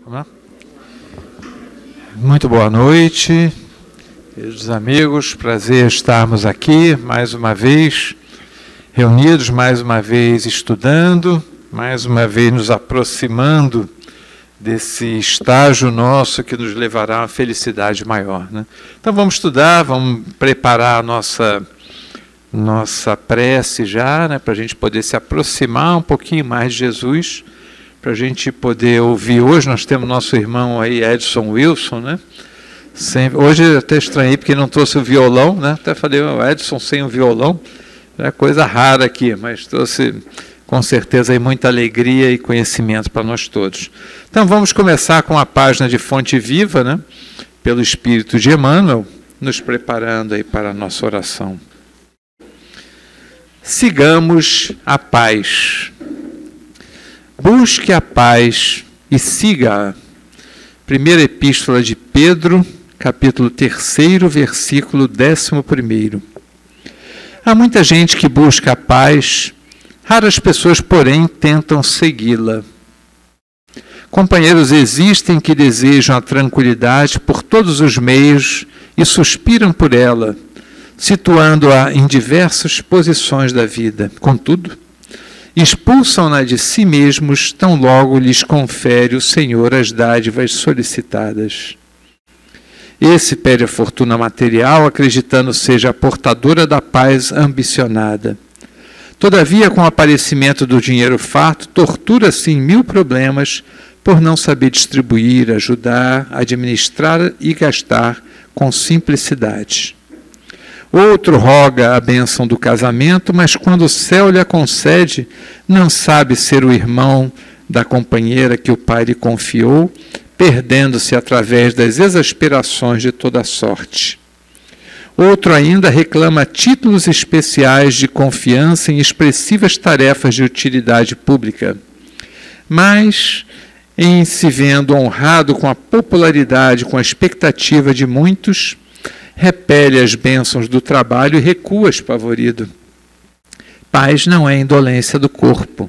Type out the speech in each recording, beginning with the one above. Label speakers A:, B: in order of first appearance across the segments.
A: Vamos lá? Muito boa noite, queridos amigos, prazer estarmos aqui mais uma vez, reunidos, mais uma vez estudando, mais uma vez nos aproximando desse estágio nosso que nos levará a uma felicidade maior, né? Então vamos estudar, vamos preparar a nossa prece já, né, para a gente poder se aproximar um pouquinho mais de Jesus, para a gente poder ouvir. Hoje nós temos nosso irmão aí, Edson Wilson, né? Hoje eu até estranhei porque não trouxe o violão, né? Até falei, o Edson sem o violão, é coisa rara aqui, mas trouxe com certeza aí muita alegria e conhecimento para nós todos. Então vamos começar com a página de Fonte Viva, né? Pelo Espírito de Emmanuel, nos preparando aí para a nossa oração. Sigamos a paz. Busque a paz e siga-a. Primeira Epístola de Pedro, capítulo 3, versículo 11. Há muita gente que busca a paz, raras pessoas, porém, tentam segui-la. Companheiros existem que desejam a tranquilidade por todos os meios e suspiram por ela, situando-a em diversas posições da vida. Contudo, expulsam-na de si mesmos tão logo lhes confere o Senhor as dádivas solicitadas. Esse pede a fortuna material, acreditando seja a portadora da paz ambicionada. Todavia, com o aparecimento do dinheiro farto, tortura-se em 1000 problemas por não saber distribuir, ajudar, administrar e gastar com simplicidade. Outro roga a bênção do casamento, mas quando o céu lhe a concede, não sabe ser o irmão da companheira que o pai lhe confiou, perdendo-se através das exasperações de toda sorte. Outro ainda reclama títulos especiais de confiança em expressivas tarefas de utilidade pública. Mas, em se vendo honrado com a popularidade, com a expectativa de muitos, repele as bênçãos do trabalho e recua espavorido. Paz não é indolência do corpo,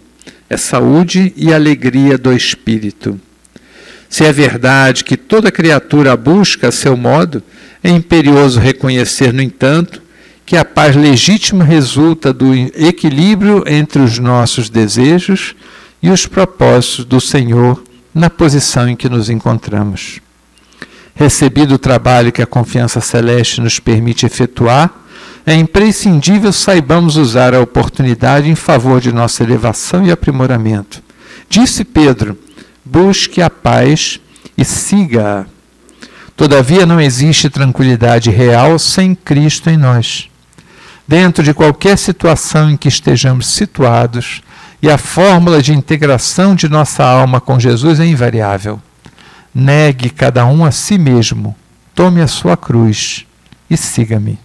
A: é saúde e alegria do espírito. Se é verdade que toda criatura a busca a seu modo, é imperioso reconhecer, no entanto, que a paz legítima resulta do equilíbrio entre os nossos desejos e os propósitos do Senhor na posição em que nos encontramos. Recebido o trabalho que a confiança celeste nos permite efetuar, é imprescindível saibamos usar a oportunidade em favor de nossa elevação e aprimoramento. Disse Pedro, busque a paz e siga-a. Todavia não existe tranquilidade real sem Cristo em nós. Dentro de qualquer situação em que estejamos situados, e a fórmula de integração de nossa alma com Jesus é invariável. Negue cada um a si mesmo, tome a sua cruz e siga-me.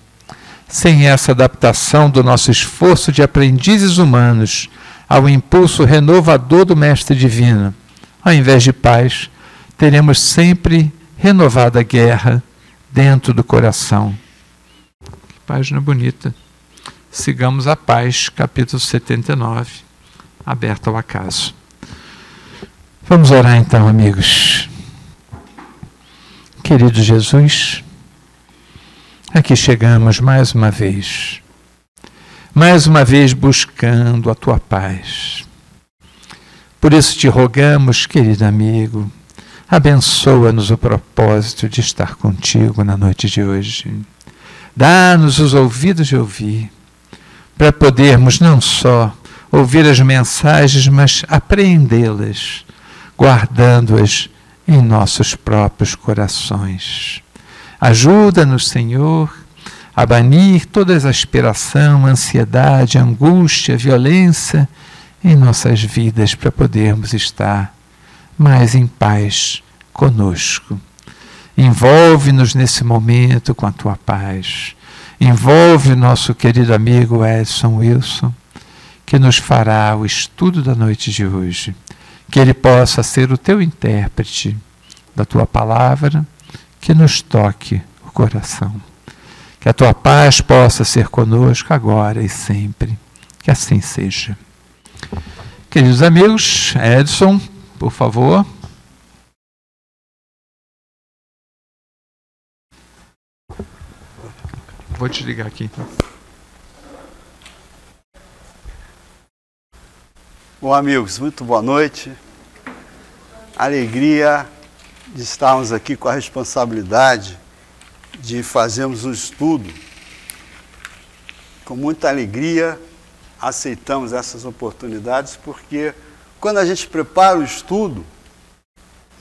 A: Sem essa adaptação do nosso esforço de aprendizes humanos ao impulso renovador do Mestre Divino, ao invés de paz, teremos sempre renovada guerra dentro do coração. Que página bonita. Sigamos a paz, capítulo 79, aberto ao acaso. Vamos orar então, amigos. Querido Jesus, aqui chegamos mais uma vez buscando a Tua paz. Por isso te rogamos, querido amigo, abençoa-nos o propósito de estar contigo na noite de hoje. Dá-nos os ouvidos de ouvir, para podermos não só ouvir as mensagens, mas apreendê-las, guardando-as em nossos próprios corações. Ajuda-nos, Senhor, a banir toda exasperação, ansiedade, angústia, violência em nossas vidas, para podermos estar mais em paz conosco. Envolve-nos nesse momento com a Tua paz. Envolve nosso querido amigo Edson Wilson, que nos fará o estudo da noite de hoje. Que ele possa ser o Teu intérprete da Tua palavra, que nos toque o coração. Que a Tua paz possa ser conosco agora e sempre. Que assim seja. Queridos amigos, Edson, por favor. vou desligar aqui então.
B: Bom, amigos, muito boa noite. Alegria de estarmos aqui com a responsabilidade de fazermos um estudo. Com muita alegria aceitamos essas oportunidades, porque quando a gente prepara o estudo,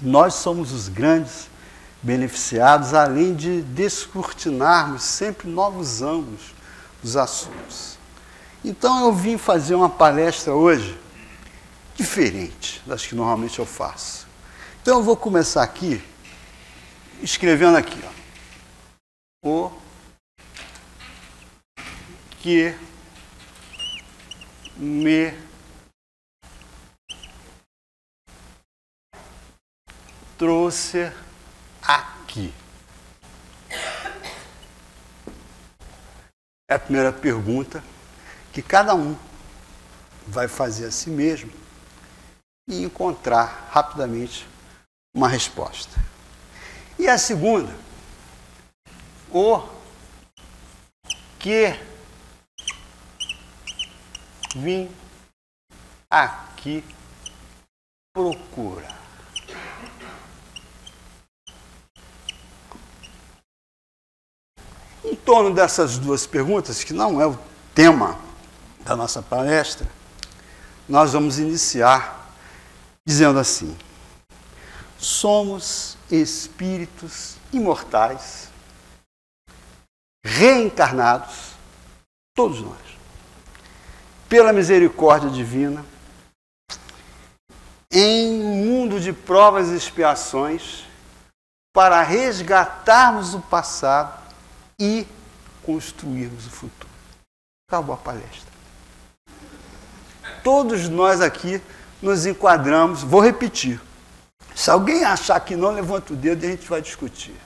B: nós somos os grandes beneficiados, além de descortinarmos sempre novos ângulos dos assuntos. Então eu vim fazer uma palestra hoje diferente das que normalmente eu faço. Então eu vou começar aqui, escrevendo aqui, ó, o que me trouxe aqui. É a primeira pergunta que cada um vai fazer a si mesmo e encontrar rapidamente uma resposta. E a segunda, o que vim aqui procurar. Em torno dessas duas perguntas, que não é o tema da nossa palestra, nós vamos iniciar dizendo assim: somos espíritos imortais, reencarnados, todos nós, pela misericórdia divina, em um mundo de provas e expiações, para resgatarmos o passado e construirmos o futuro. Acabou a palestra. Todos nós aqui nos enquadramos, vou repetir. Se alguém achar que não, levanta o dedo e a gente vai discutir.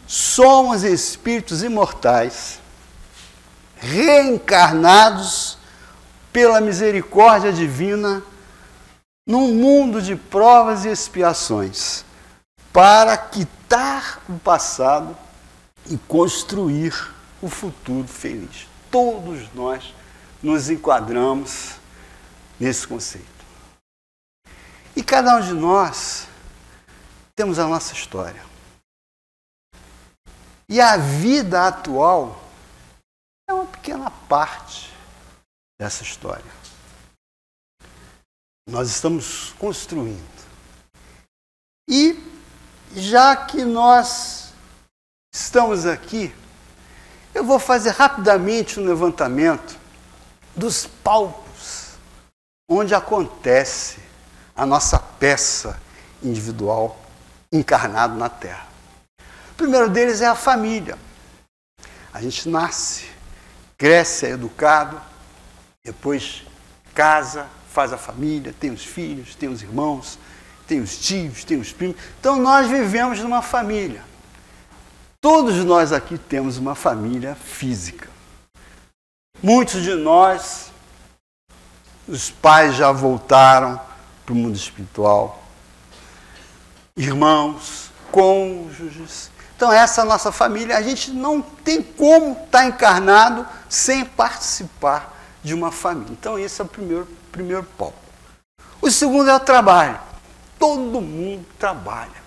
B: Somos espíritos imortais, reencarnados pela misericórdia divina, num mundo de provas e expiações, para quitar o passado e construir o futuro feliz. Todos nós nos enquadramos nesse conceito. E cada um de nós temos a nossa história. E a vida atual é uma pequena parte dessa história. Nós estamos construindo. E já que nós estamos aqui, eu vou fazer rapidamente um levantamento dos palcos onde acontece a nossa peça individual encarnada na Terra. O primeiro deles é a família. A gente nasce, cresce, é educado, depois casa, faz a família, tem os filhos, tem os irmãos, tem os tios, tem os primos. Então nós vivemos numa família. Todos nós aqui temos uma família física. Muitos de nós, os pais já voltaram para o mundo espiritual. Irmãos, cônjuges. Então essa é a nossa família. A gente não tem como estar encarnado sem participar de uma família. Então esse é o primeiro palco. O segundo é o trabalho. Todo mundo trabalha.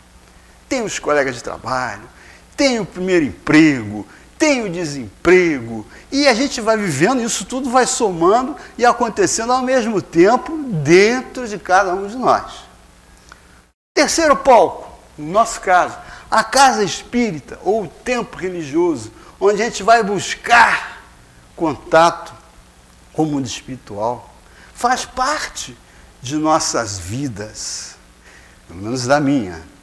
B: Tem os colegas de trabalho, tem o primeiro emprego, tem o desemprego, e a gente vai vivendo, isso tudo vai somando e acontecendo ao mesmo tempo dentro de cada um de nós. Terceiro palco, no nosso caso, a casa espírita ou o templo religioso, onde a gente vai buscar contato com o mundo espiritual, faz parte de nossas vidas, pelo menos da minha.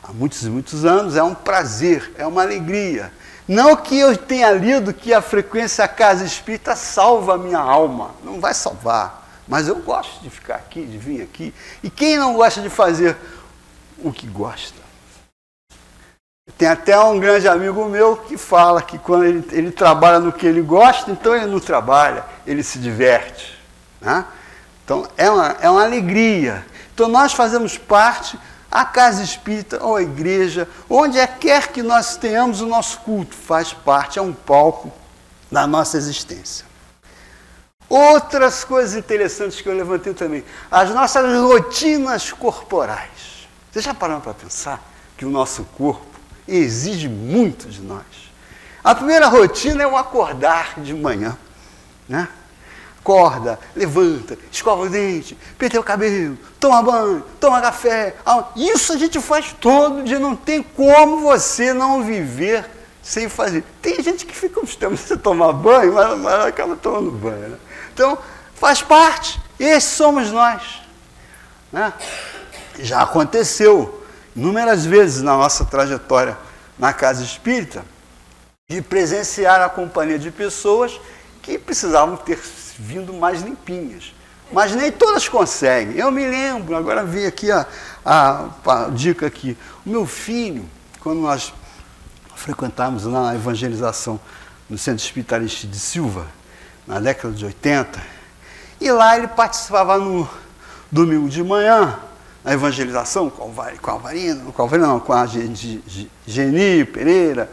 B: Há muitos e muitos anos, é um prazer, é uma alegria. Não que eu tenha lido que a frequência casa espírita salva a minha alma, não vai salvar, mas eu gosto de ficar aqui, de vir aqui. E quem não gosta de fazer o que gosta? Tem até um grande amigo meu que fala que quando ele trabalha no que ele gosta, então ele não trabalha, ele se diverte. Né? Então é uma alegria. Então nós fazemos parte A casa espírita ou a igreja, onde quer que nós tenhamos o nosso culto, faz parte, é um palco da nossa existência. Outras coisas interessantes que eu levantei também, as nossas rotinas corporais. Vocês já pararam para pensar que o nosso corpo exige muito de nós? A primeira rotina é o acordar de manhã, né? Acorda, levanta, escova o dente, penteia o cabelo, toma banho, toma café. Isso a gente faz todo dia, não tem como você não viver sem fazer. Tem gente que fica uns tempos sem tomar banho, mas acaba tomando banho, né? Então, faz parte, esses somos nós, né? Já aconteceu inúmeras vezes na nossa trajetória na casa espírita de presenciar a companhia de pessoas que precisavam ter vindo mais limpinhas. Mas nem todas conseguem. Eu me lembro, agora vi aqui a dica aqui. O meu filho, quando nós frequentávamos lá na evangelização no Centro Espírita Aristide Silva, na década de 80, e lá ele participava no domingo de manhã, na evangelização com a Geni Pereira,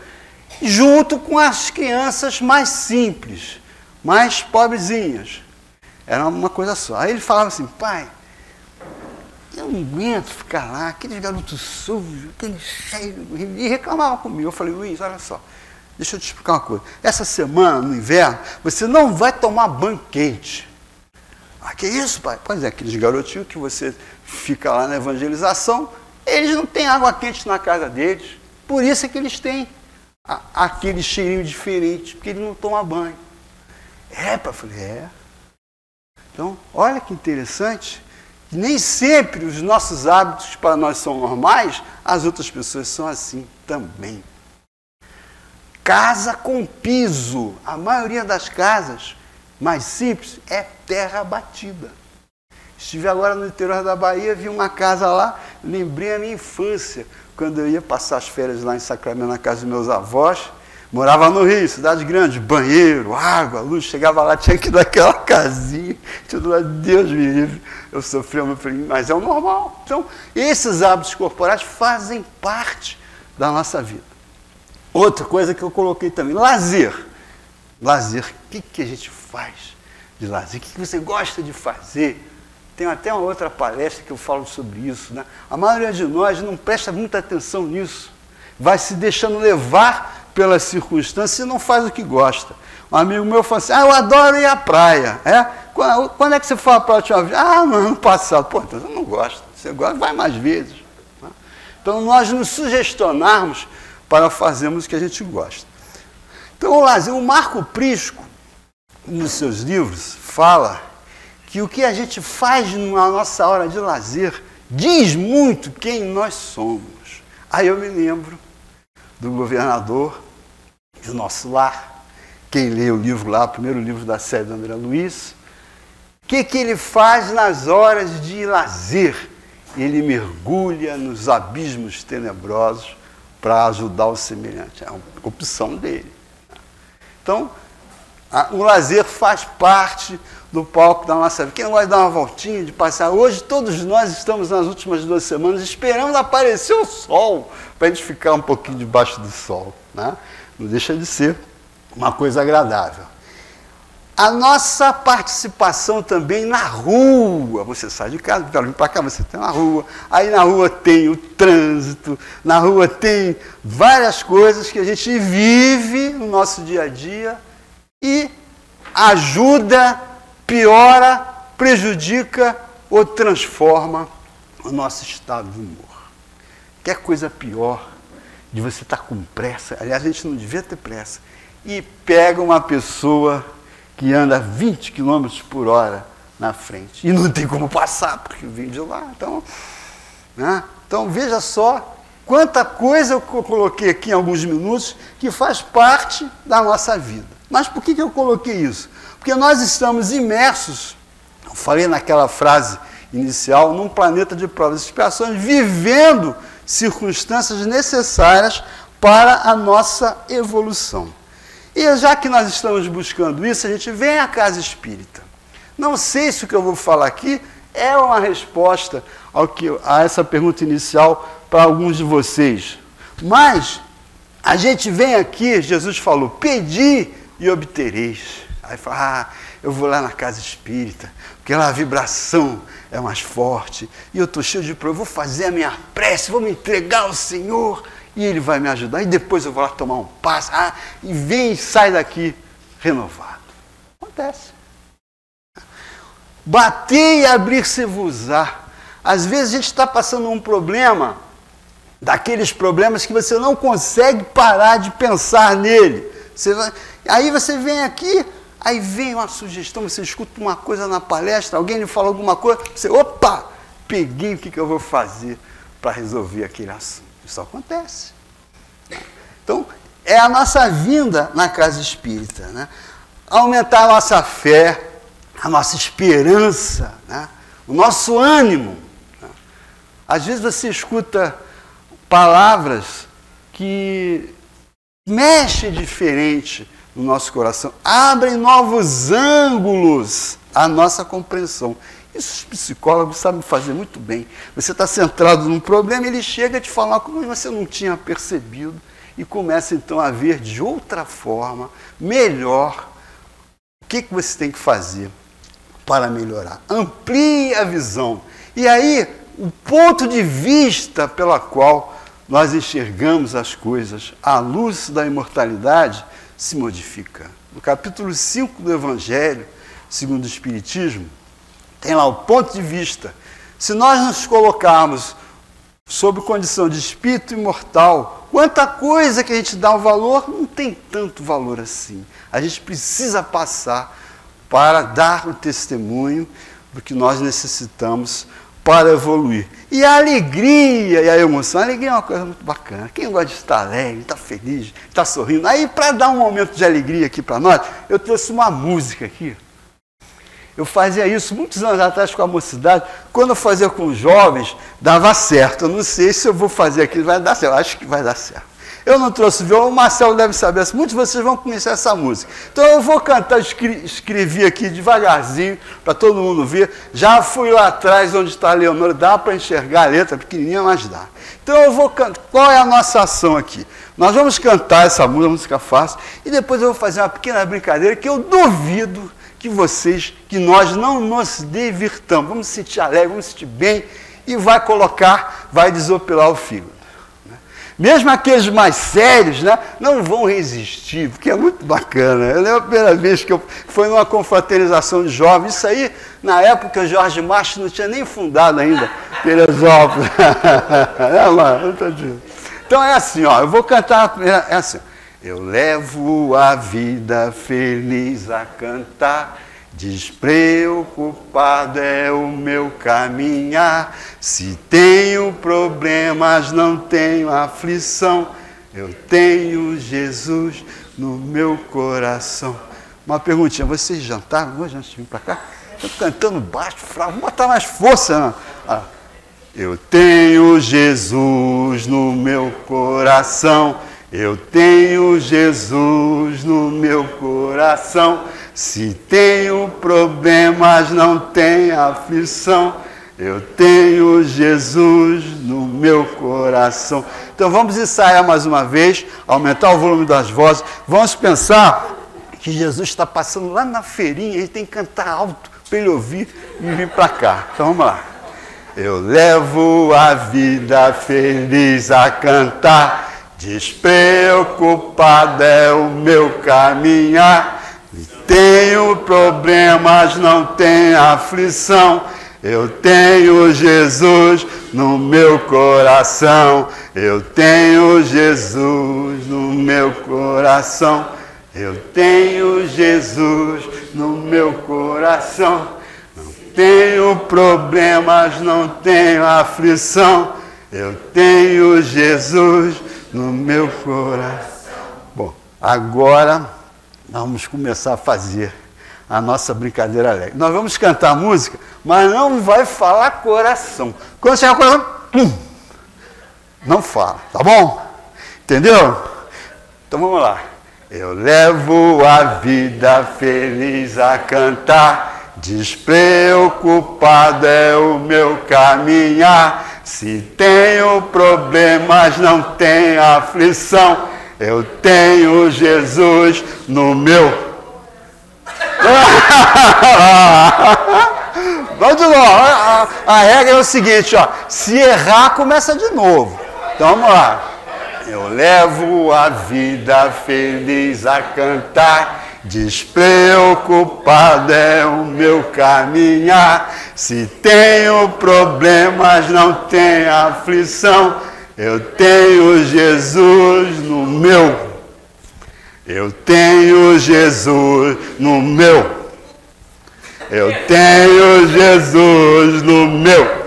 B: junto com as crianças mais simples, mais pobrezinhas. Era uma coisa só. Aí ele falava assim: pai, eu não aguento ficar lá, aqueles garotos sujos, aqueles cheios, e reclamava comigo. Eu falei: Luiz, olha só, deixa eu te explicar uma coisa. Essa semana, no inverno, você não vai tomar banho quente. Ah, que isso, pai? Pois é, aqueles garotinhos que você fica lá na evangelização, eles não têm água quente na casa deles. Por isso é que eles têm aquele cheirinho diferente, porque eles não tomam banho. É, pai? Eu falei: é. Então, olha que interessante. Nem sempre os nossos hábitos para nós são normais, as outras pessoas são assim também. Casa com piso. A maioria das casas mais simples é terra batida. Estive agora no interior da Bahia, vi uma casa lá, lembrei a minha infância, quando eu ia passar as férias lá em Sacramento, na casa dos meus avós. Morava no Rio, cidade grande, banheiro, água, luz, chegava lá, tinha que dar aquela casinha, tudo lá, Deus me livre, eu sofria, mas é o normal. Então, esses hábitos corporais fazem parte da nossa vida. Outra coisa que eu coloquei também, lazer. Lazer, o que a gente faz de lazer? O que você gosta de fazer? Tem até uma outra palestra que eu falo sobre isso, né? A maioria de nós não presta muita atenção nisso, vai se deixando levar pelas circunstâncias e não faz o que gosta. Um amigo meu falou assim: eu adoro ir à praia. Quando é que você foi à praia a última vez? No ano passado. Pô, então você não gosta. Você gosta, vai mais vezes. Então, nós nos sugestionarmos para fazermos o que a gente gosta. Então, o lazer, o Marco Prisco, nos seus livros, fala que o que a gente faz na nossa hora de lazer diz muito quem nós somos. Aí eu me lembro do governador do nosso lar. Quem lê o livro lá, o primeiro livro da série do André Luiz, o que ele faz nas horas de lazer? Ele mergulha nos abismos tenebrosos para ajudar o semelhante. É uma opção dele. Então, o lazer faz parte do palco da nossa vida. Quem não gosta de dar uma voltinha, de passear? Hoje, todos nós estamos nas últimas 2 semanas esperando aparecer o sol, para a gente ficar um pouquinho debaixo do sol, né? Não deixa de ser uma coisa agradável. A nossa participação também na rua. Você sai de casa, para vir para cá, você está na rua. Aí na rua tem o trânsito, na rua tem várias coisas que a gente vive no nosso dia a dia e ajuda, piora, prejudica ou transforma o nosso estado de humor. Quer coisa pior de você estar com pressa? Aliás, a gente não devia ter pressa. E pega uma pessoa que anda 20 km por hora na frente e não tem como passar, porque vem de lá. Então, né? Então, veja só quanta coisa eu coloquei aqui em alguns minutos que faz parte da nossa vida. Mas por que eu coloquei isso? Porque nós estamos imersos, eu falei naquela frase inicial, num planeta de provas e expiações, vivendo circunstâncias necessárias para a nossa evolução. E já que nós estamos buscando isso, a gente vem à casa espírita. Não sei se o que eu vou falar aqui é uma resposta a essa pergunta inicial para alguns de vocês. Mas a gente vem aqui, Jesus falou, pedi e obtereis. Aí fala, eu vou lá na casa espírita, porque lá a vibração é mais forte, e eu estou cheio de problema, vou fazer a minha prece, vou me entregar ao Senhor, e Ele vai me ajudar, e depois eu vou lá tomar um passe, e vem e sai daqui renovado. Acontece. Bater e abrir-se-vos-á. Às vezes a gente está passando um problema, daqueles problemas que você não consegue parar de pensar nele. Aí você vem aqui, aí vem uma sugestão, você escuta uma coisa na palestra, alguém lhe fala alguma coisa, você, opa, peguei o que eu vou fazer para resolver aquele assunto. Isso acontece. Então, é a nossa vinda na casa espírita, né? Aumentar a nossa fé, a nossa esperança, né? O nosso ânimo. Né? Às vezes você escuta palavras que mexem diferente no nosso coração, abrem novos ângulos à nossa compreensão. Isso os psicólogos sabem fazer muito bem. Você está centrado num problema, ele chega a te falar como você não tinha percebido e começa então a ver de outra forma, melhor, o que você tem que fazer para melhorar. Amplie a visão. E aí, o ponto de vista pela qual nós enxergamos as coisas à luz da imortalidade se modifica. No capítulo 5 do Evangelho, segundo o Espiritismo, tem lá o ponto de vista. Se nós nos colocarmos sob condição de espírito imortal, quanta coisa que a gente dá um valor, não tem tanto valor assim. A gente precisa passar para dar o testemunho do que nós necessitamos para evoluir. E a alegria e a emoção, a alegria é uma coisa muito bacana. Quem gosta de estar alegre, estar feliz, estar sorrindo. Aí, para dar um momento de alegria aqui para nós, eu trouxe uma música aqui. Eu fazia isso muitos anos atrás com a mocidade. Quando eu fazia com os jovens, dava certo. Eu não sei se eu vou fazer aqui, vai dar certo. Eu acho que vai dar certo. Eu não trouxe violão, o Marcelo deve saber. Muitos de vocês vão conhecer essa música. Então eu vou cantar, escrevi aqui devagarzinho, para todo mundo ver. Já fui lá atrás, onde está a Leonora, dá para enxergar a letra, pequenininha, mas dá. Então eu vou cantar. Qual é a nossa ação aqui? Nós vamos cantar essa música fácil, e depois eu vou fazer uma pequena brincadeira que eu duvido que nós não nos divirtamos. Vamos se sentir alegre, vamos se sentir bem, e vai desopilar o fígado. Mesmo aqueles mais sérios, né, não vão resistir, porque é muito bacana. Eu lembro a primeira vez que foi numa confraternização de jovens, isso aí, na época, o Jorge Macho não tinha nem fundado ainda Teresópolis. Então é assim, ó, eu vou cantar a primeira, é assim. Eu levo a vida feliz a cantar, despreocupado é o meu caminhar. Se tenho problemas, não tenho aflição, eu tenho Jesus no meu coração. Uma perguntinha, vocês jantaram hoje antes de vir para cá? Estou cantando baixo, fraco, vamos botar mais força. Né? Eu tenho Jesus no meu coração, eu tenho Jesus no meu coração. Se tenho problemas, não tenho aflição, eu tenho Jesus no meu coração. Então vamos ensaiar mais uma vez, aumentar o volume das vozes. Vamos pensar que Jesus está passando lá na feirinha, ele tem que cantar alto para ele ouvir e vir para cá. Então vamos lá. Eu levo a vida feliz a cantar, despreocupado é o meu caminhar. Tenho problemas, não tenho aflição, eu tenho Jesus no meu coração, eu tenho Jesus no meu coração, eu tenho Jesus no meu coração, não tenho problemas, não tenho aflição, eu tenho Jesus no meu coração. Bom, agora vamos começar a fazer a nossa brincadeira alegre. Nós vamos cantar música, mas não vai falar coração. Quando chegar o coração, não fala, tá bom? Entendeu? Então vamos lá. Eu levo a vida feliz a cantar, despreocupado é o meu caminhar. Se tenho problemas, não tenho aflição, eu tenho Jesus no meu. Vamos de novo. A regra é o seguinte, ó, se errar, começa de novo. Então vamos lá. Eu levo a vida feliz a cantar, despreocupado é o meu caminhar. Se tenho problemas, não tenho aflição, eu tenho Jesus no meu. Eu tenho Jesus no meu. Eu tenho Jesus no meu.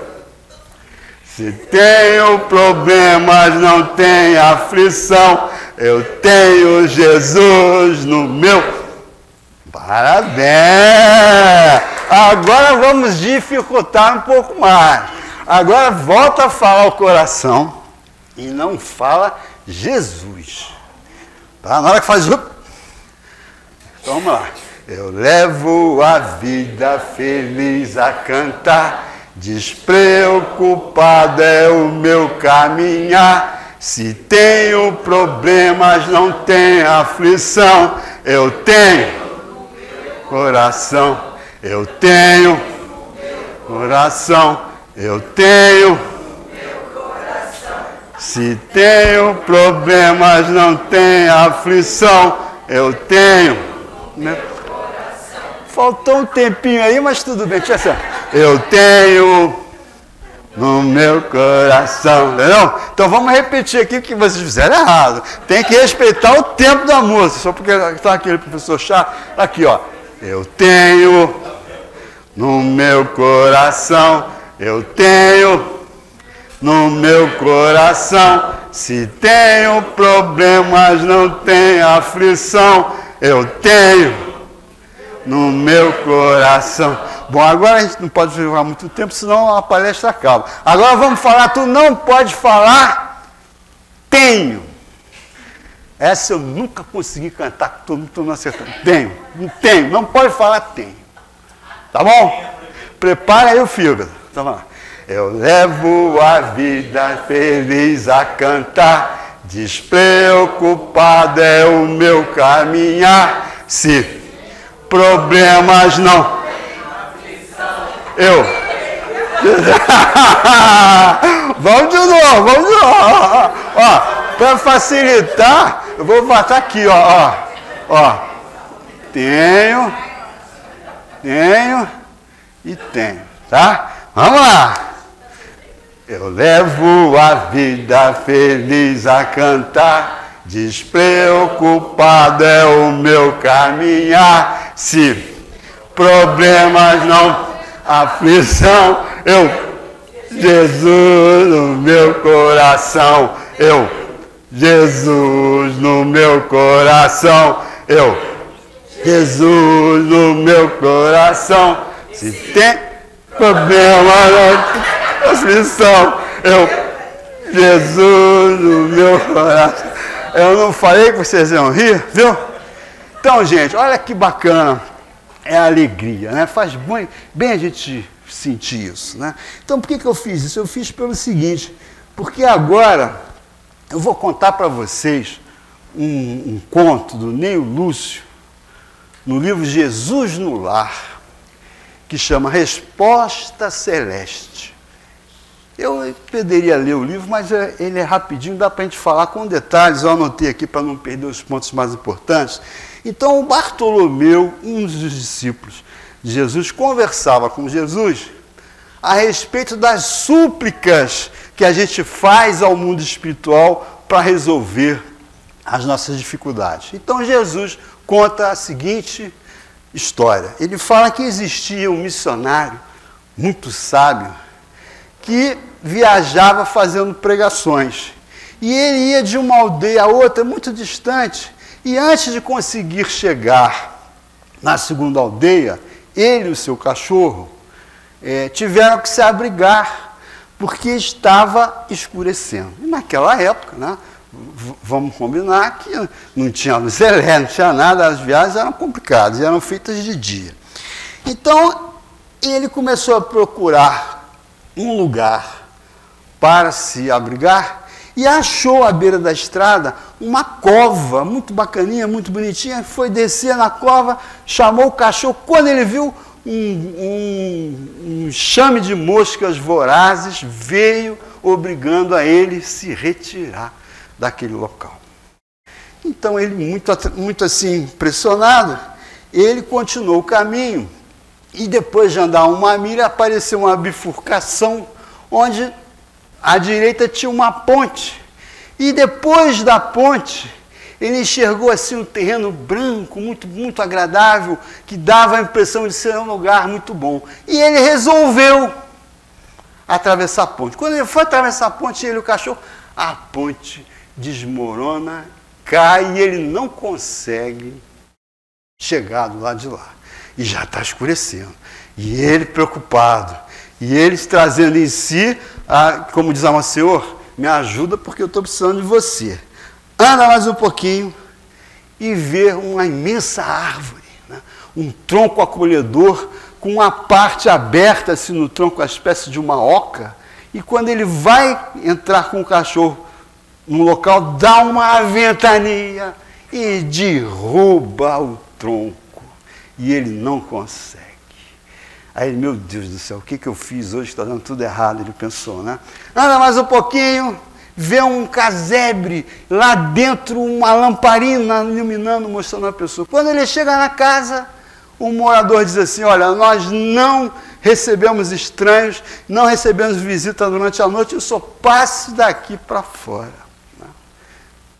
B: Se tenho problemas, não tenho aflição, eu tenho Jesus no meu. Parabéns! Agora vamos dificultar um pouco mais. Agora volta a falar o coração e não fala Jesus. Tá? Na hora que faz... Então vamos lá. Eu levo a vida feliz a cantar, despreocupado é o meu caminhar. Se tenho problemas, não tenho aflição, eu tenho coração, eu tenho coração, eu tenho. Se tenho problemas, não tenho aflição, eu tenho. Faltou um tempinho aí, mas tudo bem. Eu tenho no meu coração. Entendeu? Então vamos repetir aqui o que vocês fizeram errado. Tem que respeitar o tempo da música. Só porque está aquele professor chato. Aqui, ó. Eu tenho no meu coração. Eu tenho no meu coração. Se tenho problemas, não tenho aflição, eu tenho no meu coração. Bom, agora a gente não pode jogar muito tempo, senão a palestra acaba. Agora vamos falar, tu não pode falar tenho. Essa eu nunca consegui cantar, todo mundo não acertando. Tenho, não pode falar tenho. Tá bom? Prepara aí o fígado. Então vamos lá. Eu levo a vida feliz a cantar, despreocupado é o meu caminhar. Se problemas não, eu. Vamos de novo. Ó, para facilitar, eu vou botar aqui, ó. Tenho e tenho, tá? Vamos lá. Eu levo a vida feliz a cantar, despreocupado é o meu caminhar. Se problemas não, aflição, eu, Jesus no meu coração, eu, Jesus no meu coração, eu, Jesus no meu coração. Se tem problema, aflição, eu, Jesus no meu coração. Eu não falei que vocês iam rir, viu? Então, gente, olha que bacana. É a alegria, né? Faz bem a gente sentir isso, né? Então, por que eu fiz isso? Eu fiz pelo seguinte, porque agora eu vou contar para vocês um conto do Neio Lúcio, no livro Jesus no Lar, que chama Resposta Celeste. Eu poderia ler o livro, mas ele é rapidinho, dá para a gente falar com detalhes. Eu anotei aqui para não perder os pontos mais importantes. Então, o Bartolomeu, um dos discípulos de Jesus, conversava com Jesus a respeito das súplicas que a gente faz ao mundo espiritual para resolver as nossas dificuldades. Então, Jesus conta a seguinte história. Ele fala que existia um missionário muito sábio que viajava fazendo pregações. E ele ia de uma aldeia a outra, muito distante, e antes de conseguir chegar na segunda aldeia, ele e o seu cachorro tiveram que se abrigar, porque estava escurecendo. E naquela época, né, vamos combinar que não tinha luz elétrica, não tinha nada, as viagens eram complicadas, eram feitas de dia. Então, ele começou a procurar um lugar para se abrigar e achou à beira da estrada uma cova muito bacaninha, muito bonitinha. Foi descer na cova, chamou o cachorro. Quando ele viu um enxame de moscas vorazes, veio obrigando a ele se retirar daquele local. Então, ele, muito assim, impressionado, ele continuou o caminho. E depois de andar uma milha, apareceu uma bifurcação, onde à direita tinha uma ponte. E depois da ponte, ele enxergou assim um terreno branco, muito agradável, que dava a impressão de ser um lugar muito bom. E ele resolveu atravessar a ponte. Quando ele foi atravessar a ponte, ele e o cachorro, a ponte desmorona, cai e ele não consegue chegar do lado de lá. E já está escurecendo. E ele preocupado. E eles trazendo em si, como diz a Senhor, me ajuda porque eu estou precisando de você. Anda mais um pouquinho e vê uma imensa árvore, né? Um tronco acolhedor com uma parte aberta assim no tronco, uma espécie de uma oca. E quando ele vai entrar com o cachorro no local, dá uma ventania e derruba o tronco. E ele não consegue. Aí ele, meu Deus do céu, o que eu fiz hoje? Está dando tudo errado, ele pensou, né? Anda mais um pouquinho, vê um casebre, lá dentro uma lamparina iluminando, mostrando a pessoa. Quando ele chega na casa, o morador diz assim, olha, nós não recebemos estranhos, não recebemos visita durante a noite, eu só passe daqui para fora.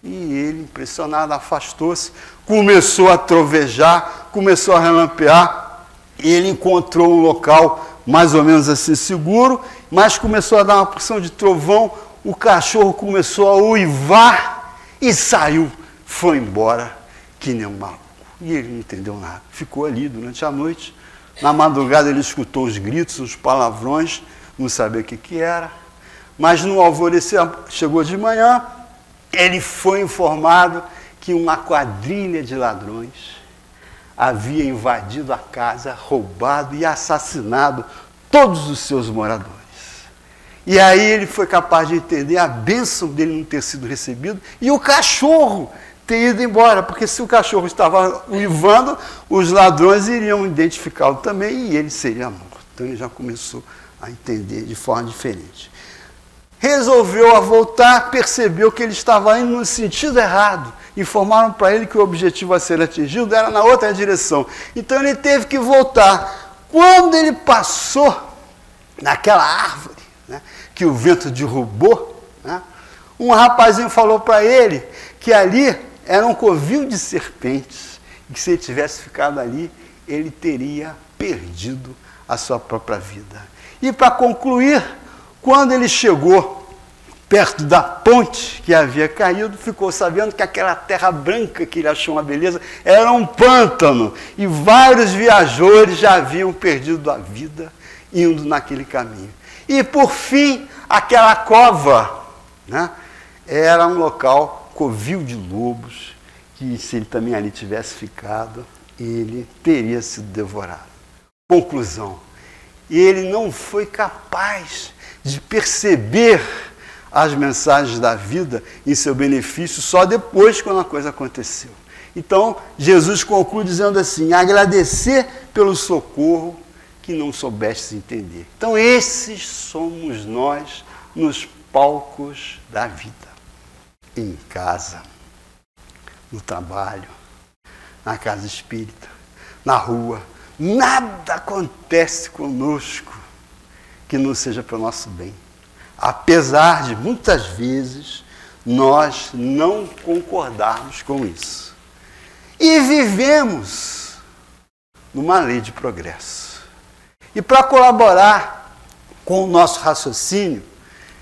B: E ele, impressionado, afastou-se, começou a trovejar, começou a relampear, e ele encontrou um local mais ou menos assim seguro, mas começou a dar uma porção de trovão, o cachorro começou a uivar e saiu, foi embora, que nem um maluco. E ele não entendeu nada, ficou ali durante a noite. Na madrugada ele escutou os gritos, os palavrões, não sabia o que era, mas no alvorecer, chegou de manhã, ele foi informado que uma quadrilha de ladrões havia invadido a casa, roubado e assassinado todos os seus moradores. E aí ele foi capaz de entender a bênção dele não ter sido recebido e o cachorro ter ido embora, porque se o cachorro estava uivando, os ladrões iriam identificá-lo também e ele seria morto. Então ele já começou a entender de forma diferente. Resolveu a voltar, percebeu que ele estava indo no sentido errado. Informaram para ele que o objetivo a ser atingido era na outra direção. Então ele teve que voltar. Quando ele passou naquela árvore, né, que o vento derrubou, né, um rapazinho falou para ele que ali era um covil de serpentes e que se ele tivesse ficado ali, ele teria perdido a sua própria vida. E para concluir, quando ele chegou perto da ponte que havia caído, ficou sabendo que aquela terra branca que ele achou uma beleza era um pântano. E vários viajores já haviam perdido a vida indo naquele caminho. E por fim, aquela cova, né, era um local, covil de lobos, que se ele também ali tivesse ficado, ele teria sido devorado. Conclusão, ele não foi capaz de perceber as mensagens da vida em seu benefício só depois, quando a coisa aconteceu. Então, Jesus conclui dizendo assim, agradecer pelo socorro que não soubestes entender. Então, esses somos nós nos palcos da vida. Em casa, no trabalho, na casa espírita, na rua. Nada acontece conosco que não seja para o nosso bem. Apesar de, muitas vezes, nós não concordarmos com isso. E vivemos numa lei de progresso. E para colaborar com o nosso raciocínio,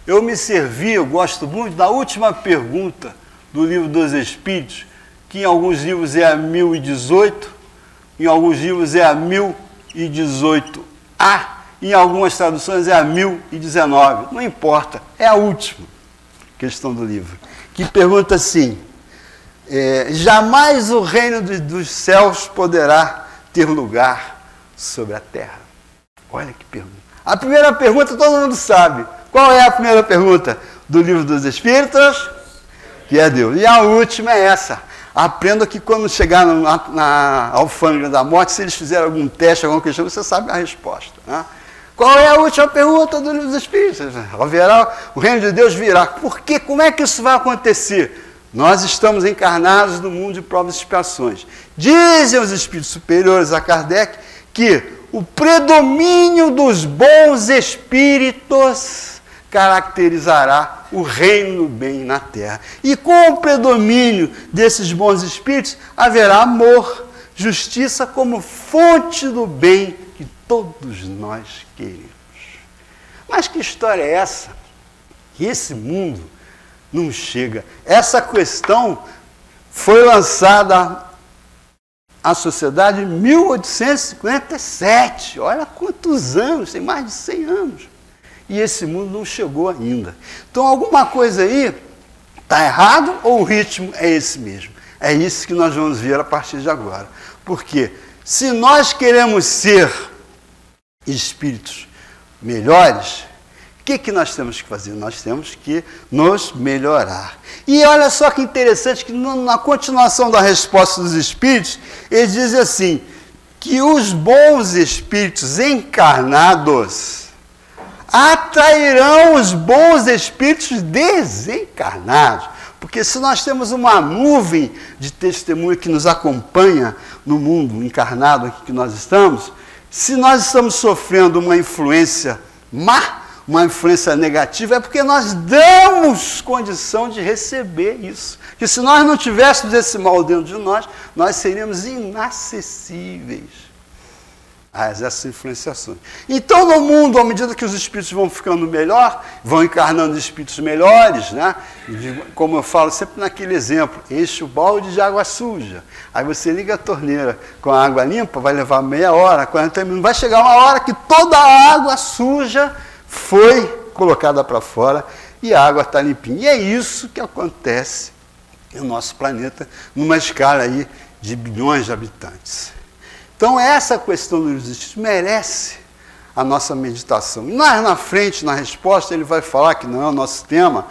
B: eu me servi, eu gosto muito, da última pergunta do Livro dos Espíritos, que em alguns livros é a 1018, em alguns livros é a 1018A, em algumas traduções é a 1019. Não importa, é a última questão do livro, que pergunta assim, jamais o reino dos céus poderá ter lugar sobre a terra? Olha que pergunta. A primeira pergunta todo mundo sabe. Qual é a primeira pergunta do Livro dos Espíritos? Que é Deus. E a última é essa. Aprenda que quando chegar na alfândega da morte, se eles fizerem algum teste, alguma questão, você sabe a resposta. Né? Qual é a última pergunta do Livro dos Espíritos? O reino de Deus virá. Por quê? Como é que isso vai acontecer? Nós estamos encarnados no mundo de provas e expiações. Dizem os espíritos superiores a Kardec que o predomínio dos bons espíritos caracterizará o reino do bem na terra. E com o predomínio desses bons espíritos, haverá amor, justiça como fonte do bem que todos nós queremos. Mas que história é essa? Que esse mundo não chega. Essa questão foi lançada à sociedade em 1857. Olha quantos anos, tem mais de 100 anos. E esse mundo não chegou ainda. Então alguma coisa aí está errado ou o ritmo é esse mesmo? É isso que nós vamos ver a partir de agora. Porque se nós queremos ser espíritos melhores, o que nós temos que fazer? Nós temos que nos melhorar. E olha só que interessante que na continuação da resposta dos espíritos, eles dizem assim, que os bons espíritos encarnados atrairão os bons espíritos desencarnados. Porque se nós temos uma nuvem de testemunho que nos acompanha no mundo encarnado aqui que nós estamos, se nós estamos sofrendo uma influência má, uma influência negativa, é porque nós damos condição de receber isso. Porque se nós não tivéssemos esse mal dentro de nós, nós seríamos inacessíveis a essas influenciações. Então, no mundo, à medida que os espíritos vão ficando melhor, vão encarnando espíritos melhores, né? Como eu falo sempre naquele exemplo, enche o balde de água suja. Aí você liga a torneira com a água limpa, vai levar meia hora, 40 minutos, vai chegar uma hora que toda a água suja foi colocada para fora e a água está limpinha. E é isso que acontece no nosso planeta, numa escala aí de bilhões de habitantes. Então, essa questão dos espíritos merece a nossa meditação. E na frente, na resposta, ele vai falar, que não é o nosso tema,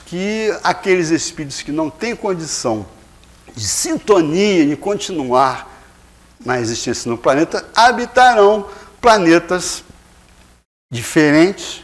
B: que aqueles espíritos que não têm condição de sintonia, de continuar na existência no planeta, habitarão planetas diferentes,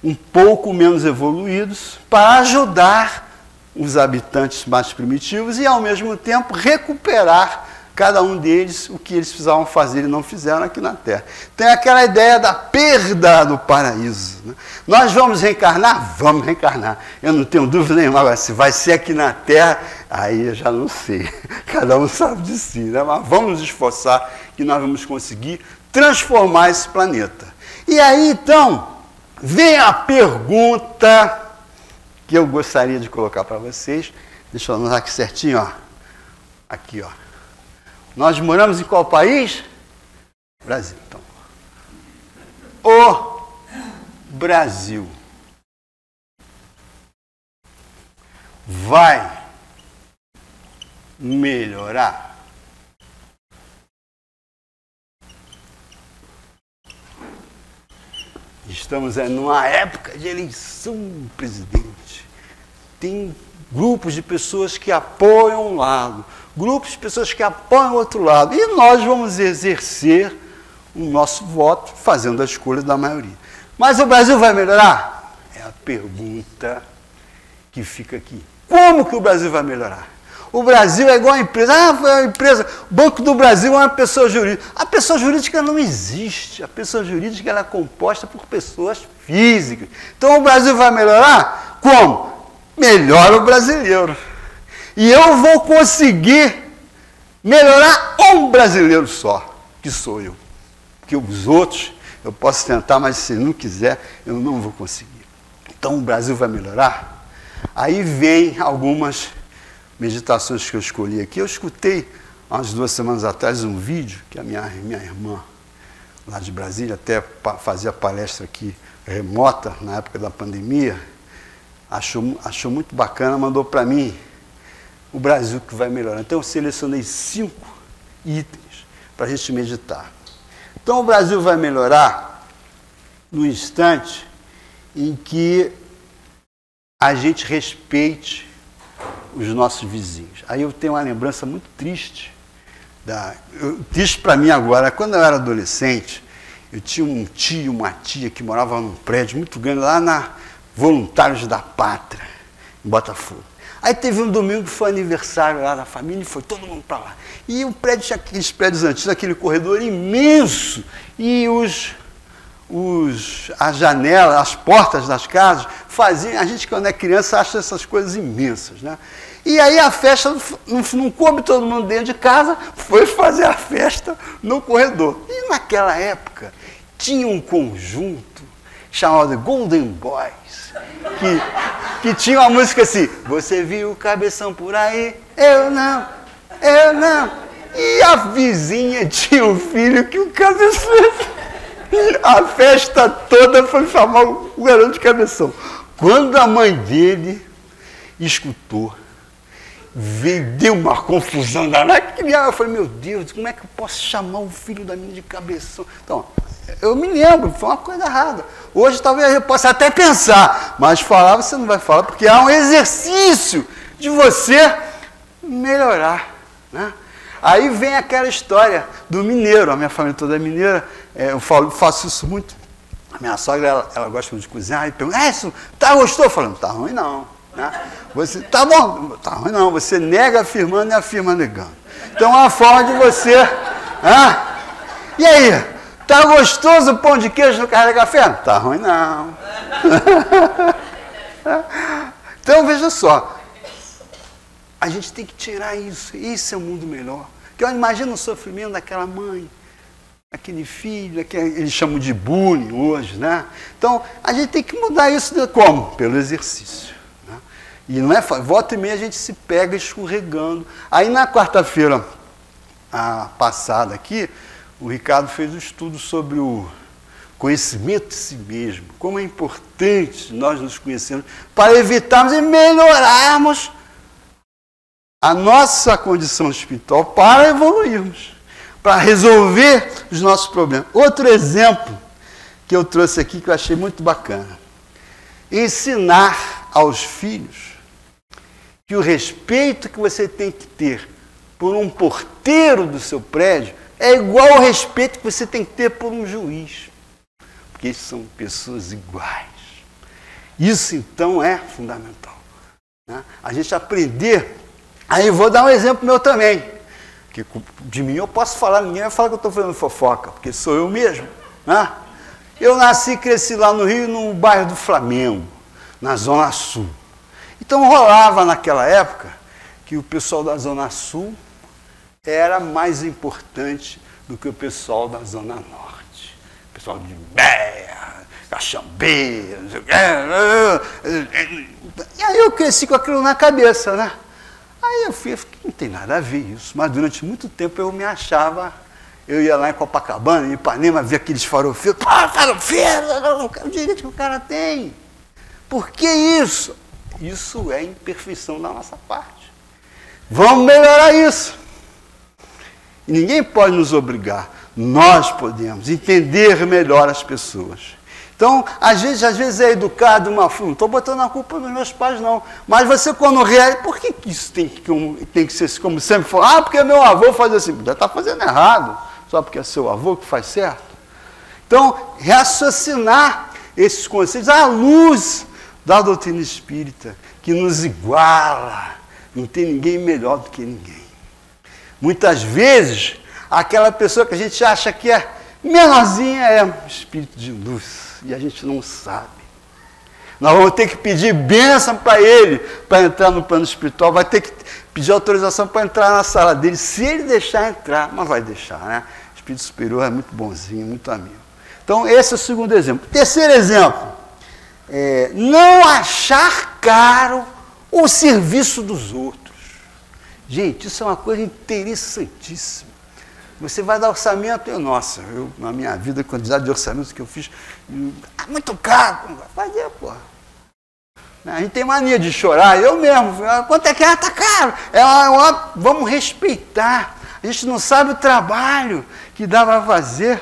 B: um pouco menos evoluídos, para ajudar os habitantes mais primitivos e, ao mesmo tempo, recuperar cada um deles o que eles precisavam fazer e não fizeram aqui na Terra. Tem aquela ideia da perda do paraíso. Né? Nós vamos reencarnar? Vamos reencarnar. Eu não tenho dúvida nenhuma. Agora, se vai ser aqui na Terra, aí eu já não sei. Cada um sabe de si. Né? Mas vamos nos esforçar que nós vamos conseguir transformar esse planeta. E aí, então, vem a pergunta que eu gostaria de colocar para vocês. Deixa eu anotar aqui certinho, ó. Aqui, ó. Nós moramos em qual país? Brasil. Então, o Brasil vai melhorar? Estamos numa época de eleição do presidente. Tem grupos de pessoas que apoiam um lado, grupos de pessoas que apoiam o outro lado. E nós vamos exercer o nosso voto fazendo a escolha da maioria. Mas o Brasil vai melhorar? É a pergunta que fica aqui. Como que o Brasil vai melhorar? O Brasil é igual a empresa. A empresa, o Banco do Brasil é uma pessoa jurídica. A pessoa jurídica não existe. A pessoa jurídica ela é composta por pessoas físicas. Então o Brasil vai melhorar? Como? Melhora o brasileiro. E eu vou conseguir melhorar um brasileiro só, que sou eu. Porque os outros, eu posso tentar, mas se não quiser, eu não vou conseguir. Então o Brasil vai melhorar? Aí vem algumas meditações que eu escolhi aqui. Eu escutei, há umas 2 semanas atrás, um vídeo que a minha irmã, lá de Brasília, até fazia palestra aqui remota, na época da pandemia, achou muito bacana, mandou para mim, o Brasil que vai melhorar. Então eu selecionei 5 itens para a gente meditar. Então o Brasil vai melhorar no instante em que a gente respeite os nossos vizinhos. Aí eu tenho uma lembrança muito triste, triste para mim agora. Quando eu era adolescente, eu tinha um tio, uma tia que morava num prédio muito grande, lá na Voluntários da Pátria, em Botafogo. Aí teve um domingo que foi aniversário lá da família e foi todo mundo para lá. E o prédio tinha aqueles prédios antigos, aquele corredor imenso, e as janelas, as portas das casas faziam. A gente, quando é criança, acha essas coisas imensas, né? E aí a festa não coube todo mundo dentro de casa, foi fazer a festa no corredor. E naquela época tinha um conjunto chamado Golden Boys, que tinha uma música assim: você viu o cabeção por aí? Eu não. E a vizinha tinha um filho que o cabeção... A festa toda foi chamar o garoto de cabeção. Quando a mãe dele escutou, deu uma confusão danada. Eu falei, meu Deus, como é que eu posso chamar o filho da minha de cabeção? Então, eu me lembro, foi uma coisa errada. Hoje talvez eu possa até pensar, mas falar você não vai falar, porque há um exercício de você melhorar, né? Aí vem aquela história do mineiro. A minha família toda é mineira. Eu faço isso muito. A minha sogra, ela gosta muito de cozinhar. E pergunta, isso tá gostoso? Eu falo, não tá ruim não. Né? Você, tá bom, tá ruim não. Você nega afirmando e afirma negando. Então é uma forma de você... E aí, tá gostoso o pão de queijo no carne de café? Não tá ruim não. Então veja só. A gente tem que tirar isso. Isso é um mundo melhor. Porque eu imagino o sofrimento daquela mãe, aquele filho, eles chamam de bullying hoje, né? Então, a gente tem que mudar isso como? Pelo exercício. Né? E não é fácil. Volta e meia a gente se pega escorregando. Aí na quarta-feira passada aqui, o Ricardo fez um estudo sobre o conhecimento de si mesmo. Como é importante nós nos conhecermos para evitarmos e melhorarmos a nossa condição espiritual para evoluirmos, para resolver os nossos problemas. Outro exemplo que eu trouxe aqui que eu achei muito bacana. Ensinar aos filhos que o respeito que você tem que ter por um porteiro do seu prédio é igual ao respeito que você tem que ter por um juiz. Porque são pessoas iguais. Isso, então, é fundamental. Né? A gente aprender... Aí vou dar um exemplo meu também, que de mim eu posso falar, ninguém vai falar que eu estou fazendo fofoca, porque sou eu mesmo. Né? Eu nasci e cresci lá no Rio, no bairro do Flamengo, na Zona Sul. Então rolava naquela época que o pessoal da Zona Sul era mais importante do que o pessoal da Zona Norte. O pessoal de Béia, Caxambeira, não sei o quê. E aí eu cresci com aquilo na cabeça, né? Aí eu fui, não tem nada a ver isso, mas durante muito tempo eu me achava, eu ia lá em Copacabana, em Ipanema, via aqueles farofeiros, farofeiro, o direito que o cara tem. Por que isso? Isso é imperfeição da nossa parte. Vamos melhorar isso. E ninguém pode nos obrigar, nós podemos entender melhor as pessoas. Então, às vezes é educado de uma forma, não estou botando a culpa nos meus pais, não. Mas você, quando reage, por que isso tem que ser como sempre fala? Porque meu avô faz assim. Já está fazendo errado, só porque é seu avô que faz certo. Então, raciocinar esses conceitos à luz da doutrina espírita, que nos iguala, não tem ninguém melhor do que ninguém. Muitas vezes, aquela pessoa que a gente acha que é menorzinha é um espírito de luz. E a gente não sabe. Nós vamos ter que pedir bênção para ele, para entrar no plano espiritual, vai ter que pedir autorização para entrar na sala dele, se ele deixar entrar, mas vai deixar, né? O espírito superior é muito bonzinho, muito amigo. Então, esse é o segundo exemplo. Terceiro exemplo, não achar caro o serviço dos outros. Gente, isso é uma coisa interessantíssima. Você vai dar orçamento, nossa, na minha vida, a quantidade de orçamentos que eu fiz, muito caro, vai fazer, porra. A gente tem mania de chorar, eu mesmo, quanto é que é? Tá caro. Vamos respeitar. A gente não sabe o trabalho que dá para fazer.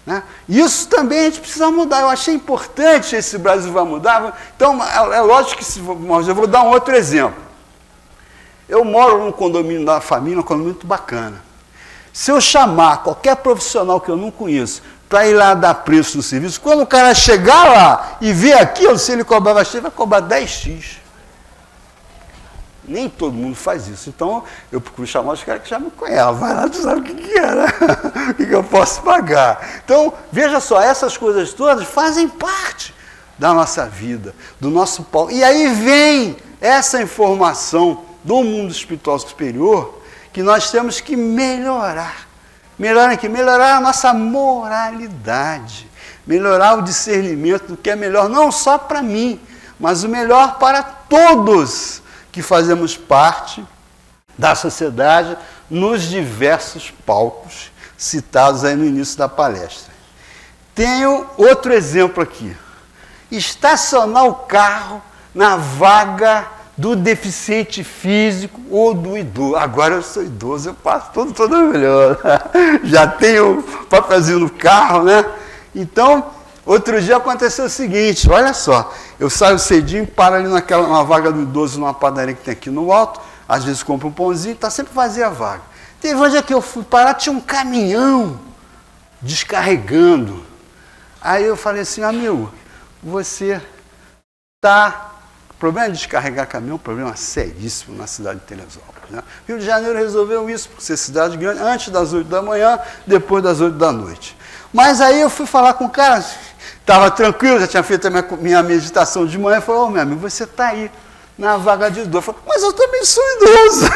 B: Né? Isso também a gente precisa mudar. Eu achei importante esse Brasil vai mudar. Então, é lógico que mas eu vou dar um outro exemplo. Eu moro num condomínio da família, um condomínio muito bacana. Se eu chamar qualquer profissional que eu não conheço para ir lá dar preço no serviço, quando o cara chegar lá e ver aquilo, se ele cobrava X, vai cobrar 10x. Nem todo mundo faz isso. Então, eu procuro chamar os caras que já me conhecem. Vai lá, tu sabe o que é, né? O que eu posso pagar. Então, veja só, essas coisas todas fazem parte da nossa vida, do nosso pau. E aí vem essa informação do mundo espiritual superior que nós temos que melhorar. Melhorar aqui, melhorar a nossa moralidade. Melhorar o discernimento do que é melhor, não só para mim, mas o melhor para todos que fazemos parte da sociedade nos diversos palcos citados aí no início da palestra. Tenho outro exemplo aqui. Estacionar o carro na vaga do deficiente físico ou do idoso. Agora eu sou idoso, eu passo todo melhor. Já tenho papelzinho no carro, né? Então, outro dia aconteceu o seguinte, olha só, eu saio cedinho, paro ali numa vaga do idoso, numa padaria que tem aqui no alto, às vezes compro um pãozinho, está sempre vazia a vaga. Teve um dia que eu fui parar, tinha um caminhão descarregando. Aí eu falei assim, amigo, você está... Problema de descarregar caminhão é um problema seríssimo na cidade de Teresópolis. Né? Rio de Janeiro resolveu isso, por ser cidade grande, antes das 8 da manhã, depois das 8 da noite. Mas aí eu fui falar com o cara, estava tranquilo, já tinha feito a minha meditação de manhã, falou, meu amigo, você está aí na vaga de idoso. Eu falei, mas eu também sou idoso.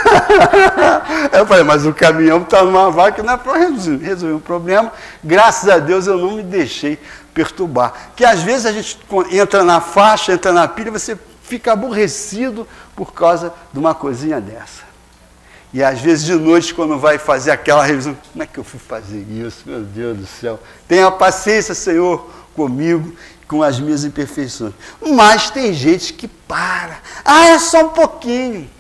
B: Eu falei, mas o caminhão está numa vaga que não é para resolver um problema. Graças a Deus eu não me deixei perturbar. Porque às vezes a gente entra na faixa, entra na pilha, você fica aborrecido por causa de uma coisinha dessa. E às vezes de noite, quando vai fazer aquela revisão, como é que eu fui fazer isso? Meu Deus do céu. Tenha paciência, Senhor, comigo, com as minhas imperfeições. Mas tem gente que para. Ah, é só um pouquinho.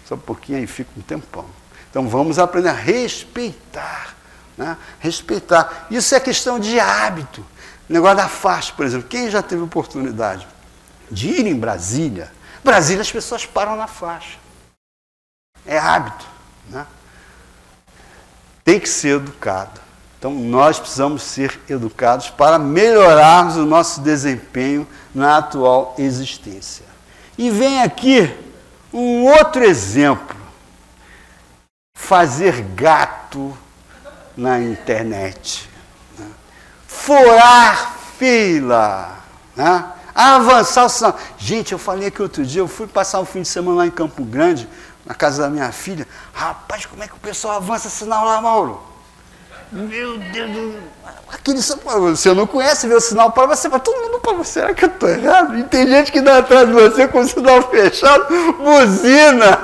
B: Só um pouquinho aí fica um tempão. Então vamos aprender a respeitar. Né? Respeitar. Isso é questão de hábito. O negócio da faixa, por exemplo. Quem já teve oportunidade de ir em Brasília? Brasília as pessoas param na faixa. É hábito. Né? Tem que ser educado. Então, nós precisamos ser educados para melhorarmos o nosso desempenho na atual existência. E vem aqui um outro exemplo. Fazer gato na internet. Né? Furar fila. Né? Avançar o sinal. Gente, eu falei aqui outro dia, eu fui passar um fim de semana lá em Campo Grande, na casa da minha filha. Rapaz, como é que o pessoal avança sinal lá, Mauro? Meu Deus, aquele você não conhece, vê o sinal para você, mas todo mundo para você. Será que eu estou errado? E tem gente que dá atrás de você com o sinal fechado, buzina.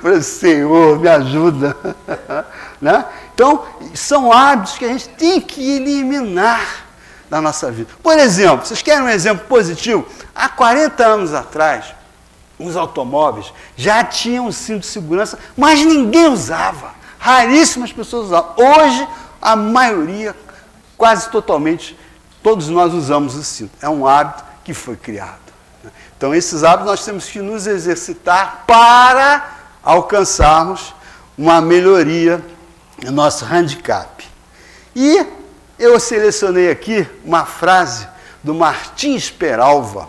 B: Falei, Senhor, me ajuda. Né? Então, são hábitos que a gente tem que eliminar da nossa vida. Por exemplo, vocês querem um exemplo positivo? Há 40 anos atrás, os automóveis já tinham cinto de segurança, mas ninguém usava. Raríssimas pessoas usavam. Hoje, a maioria, quase totalmente, todos nós usamos o cinto. É um hábito que foi criado. Então, esses hábitos nós temos que nos exercitar para alcançarmos uma melhoria no nosso handicap. E eu selecionei aqui uma frase do Martins Peralva,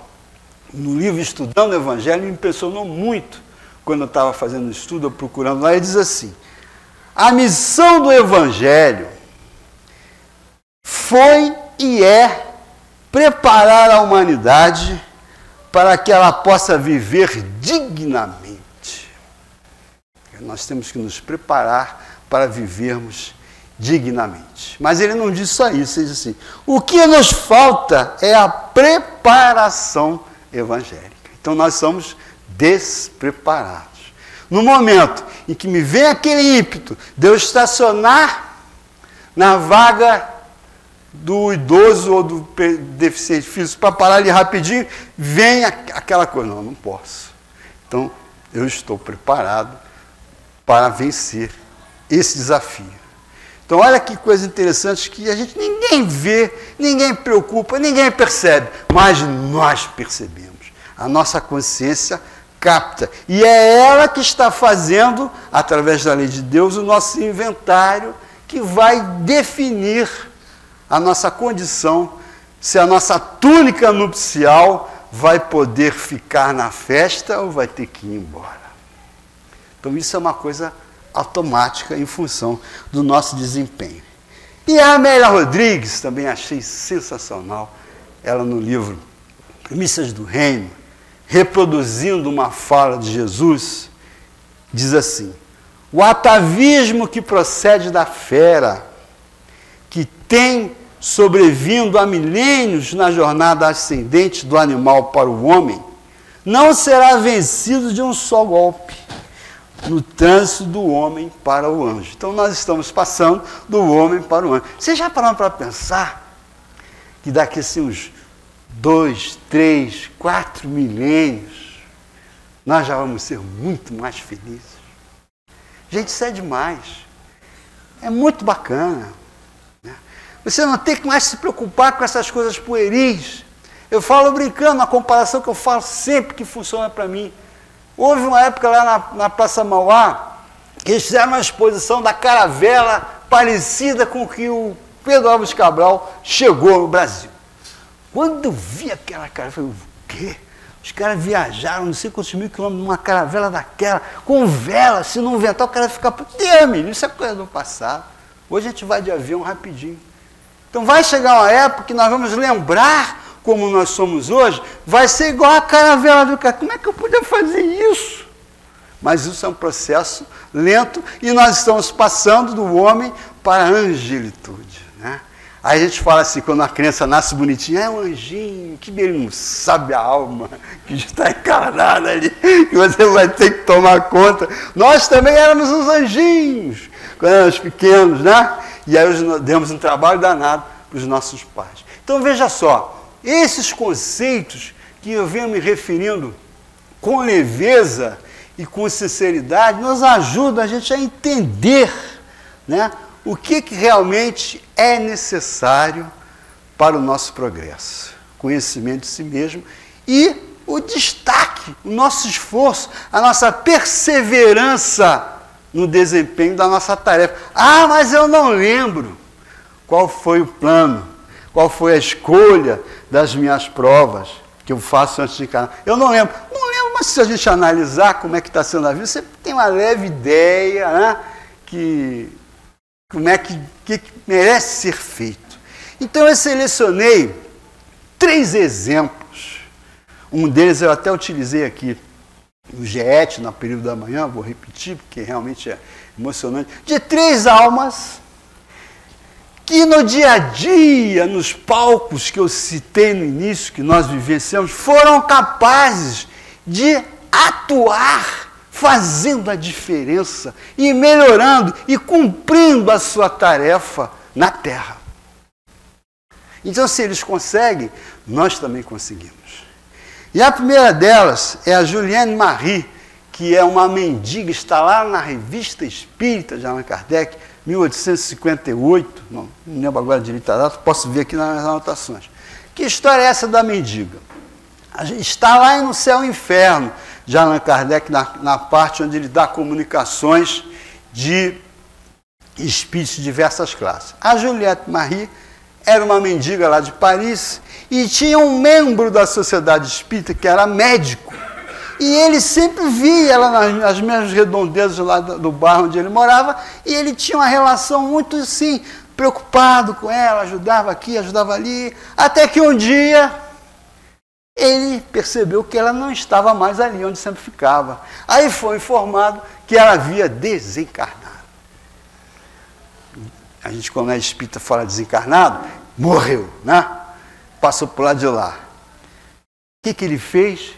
B: no livro Estudando o Evangelho, me impressionou muito quando eu estava fazendo estudo, procurando lá, ele diz assim: a missão do Evangelho foi e é preparar a humanidade para que ela possa viver dignamente. Nós temos que nos preparar para vivermos dignamente. Mas ele não diz só isso, ele diz assim: o que nos falta é a preparação evangélica. Então nós somos despreparados. No momento em que me vem aquele ímpeto de eu estacionar na vaga do idoso ou do deficiente físico para parar ali rapidinho, vem aquela coisa, não posso. Então, eu estou preparado para vencer esse desafio. Então, olha que coisa interessante que a gente ninguém vê, ninguém preocupa, ninguém percebe, mas nós percebemos. A nossa consciência capta. E é ela que está fazendo, através da lei de Deus, o nosso inventário, que vai definir a nossa condição, se a nossa túnica nupcial vai poder ficar na festa ou vai ter que ir embora. Então, isso é uma coisa automática em função do nosso desempenho. E a Amélia Rodrigues, também achei sensacional, ela no livro Primícias do Reino, reproduzindo uma fala de Jesus, diz assim: o atavismo que procede da fera, que tem sobrevindo há milênios na jornada ascendente do animal para o homem, não será vencido de um só golpe, no trânsito do homem para o anjo. Então, nós estamos passando do homem para o anjo. Vocês já pararam para pensar que daqui assim uns 2, 3, 4 milênios, nós já vamos ser muito mais felizes? Gente, isso é demais. É muito bacana. Né? Você não tem que mais se preocupar com essas coisas pueris. Eu falo brincando, uma comparação que eu falo sempre que funciona para mim. Houve uma época lá na Praça Mauá, que eles fizeram uma exposição da caravela parecida com o que o Pedro Álvares Cabral chegou no Brasil. Quando eu vi aquela caravela, eu falei, o quê? Os caras viajaram não sei quantos mil quilômetros numa caravela daquela, com vela, se não ventar o cara fica... Isso é coisa do passado. Hoje a gente vai de avião rapidinho. Então vai chegar uma época que nós vamos lembrar como nós somos hoje, vai ser igual a caravela do cara. Como é que eu podia fazer isso? Mas isso é um processo lento e nós estamos passando do homem para a angelitude. Né? Aí a gente fala assim, quando a criança nasce bonitinha, é um anjinho, que ele não sabe a alma que está encarnada ali, que você vai ter que tomar conta. Nós também éramos uns anjinhos, quando éramos pequenos, né? E aí nós demos um trabalho danado para os nossos pais. Então veja só, esses conceitos que eu venho me referindo com leveza e com sinceridade, nos ajudam a gente a entender, né, o que realmente é necessário para o nosso progresso. Conhecimento de si mesmo e o destaque, o nosso esforço, a nossa perseverança no desempenho da nossa tarefa. Ah, mas eu não lembro qual foi o plano, qual foi a escolha das minhas provas que eu faço antes de encarnar. Eu não lembro. Não lembro, mas se a gente analisar como é que está sendo a vida, você tem uma leve ideia, né, como é que merece ser feito. Então eu selecionei 3 exemplos. Um deles eu até utilizei aqui no GET, no período da manhã, vou repetir, porque realmente é emocionante, de 3 almas que no dia a dia, nos palcos que eu citei no início, que nós vivenciamos, foram capazes de atuar, fazendo a diferença e melhorando e cumprindo a sua tarefa na Terra. Então, se eles conseguem, nós também conseguimos. E a primeira delas é a Juliane Marie, que é uma mendiga, está lá na Revista Espírita de Allan Kardec, 1858, não lembro agora direito a data, posso ver aqui nas anotações. Que história é essa da mendiga? Está lá no Céu e Inferno, de Allan Kardec, na parte onde ele dá comunicações de espíritos de diversas classes. A Juliette Marie era uma mendiga lá de Paris e tinha um membro da sociedade espírita que era médico. E ele sempre via ela nas mesmas redondezas lá do bairro onde ele morava, e ele tinha uma relação muito assim, preocupado com ela, ajudava aqui, ajudava ali, até que um dia ele percebeu que ela não estava mais ali onde sempre ficava. Aí foi informado que ela havia desencarnado. A gente, quando é espírita, fala desencarnado, morreu, né? Passou por lá de lá. O que ele fez?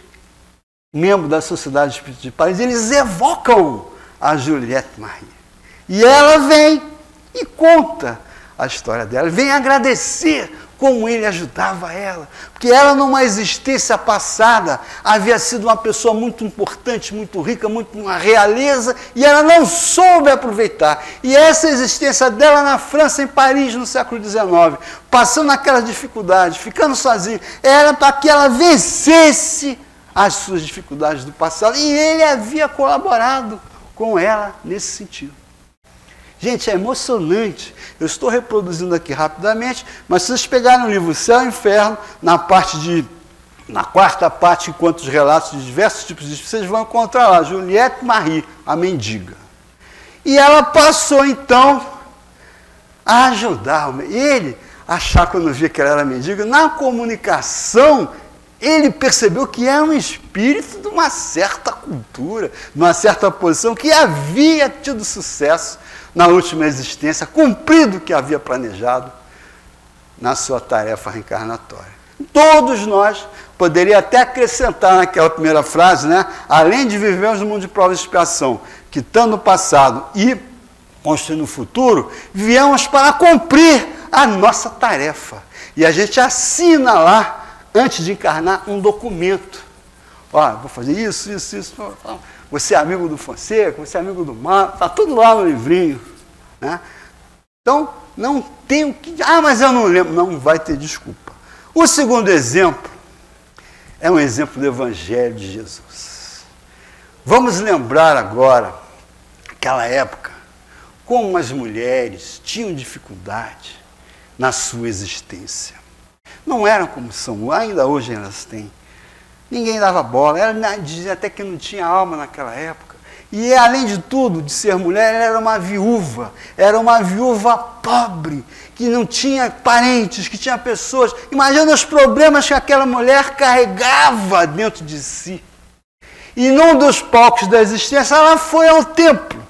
B: Membro da Sociedade Espírita de Paris, eles evocam a Juliette Marie. E ela vem e conta a história dela, vem agradecer como ele ajudava ela. Porque ela, numa existência passada, havia sido uma pessoa muito importante, muito rica, muito uma realeza, e ela não soube aproveitar. E essa existência dela na França, em Paris, no século XIX, passando aquelas dificuldades, ficando sozinha, era para que ela vencesse as suas dificuldades do passado. E ele havia colaborado com ela nesse sentido. Gente, é emocionante. Eu estou reproduzindo aqui rapidamente, mas se vocês pegarem o livro Céu e Inferno, na quarta parte, enquanto os relatos de diversos tipos de vocês vão encontrar lá Juliette Marie, a mendiga. E ela passou, então, a ajudar. Ele achar, quando via que ela era mendiga, na comunicação, ele percebeu que era um espírito de uma certa cultura, de uma certa posição, que havia tido sucesso na última existência, cumprido o que havia planejado na sua tarefa reencarnatória. Todos nós, poderia até acrescentar naquela primeira frase, né? Além de vivermos no mundo de prova e expiação, quitando o passado e construindo o futuro, viemos para cumprir a nossa tarefa. E a gente assina lá, antes de encarnar, um documento. Ó, vou fazer isso. Você é amigo do Fonseca, você é amigo do Mar, está tudo lá no livrinho. Né? Então, não tem o que... Ah, mas eu não lembro. Não vai ter desculpa. O segundo exemplo é um exemplo do Evangelho de Jesus. Vamos lembrar agora, aquela época, como as mulheres tinham dificuldade na sua existência. Não eram como são, ainda hoje elas têm. Ninguém dava bola, ela dizia até que não tinha alma naquela época. E além de tudo, de ser mulher, ela era uma viúva pobre, que não tinha parentes, que tinha pessoas. Imagina os problemas que aquela mulher carregava dentro de si. E num dos palcos da existência, ela foi ao templo.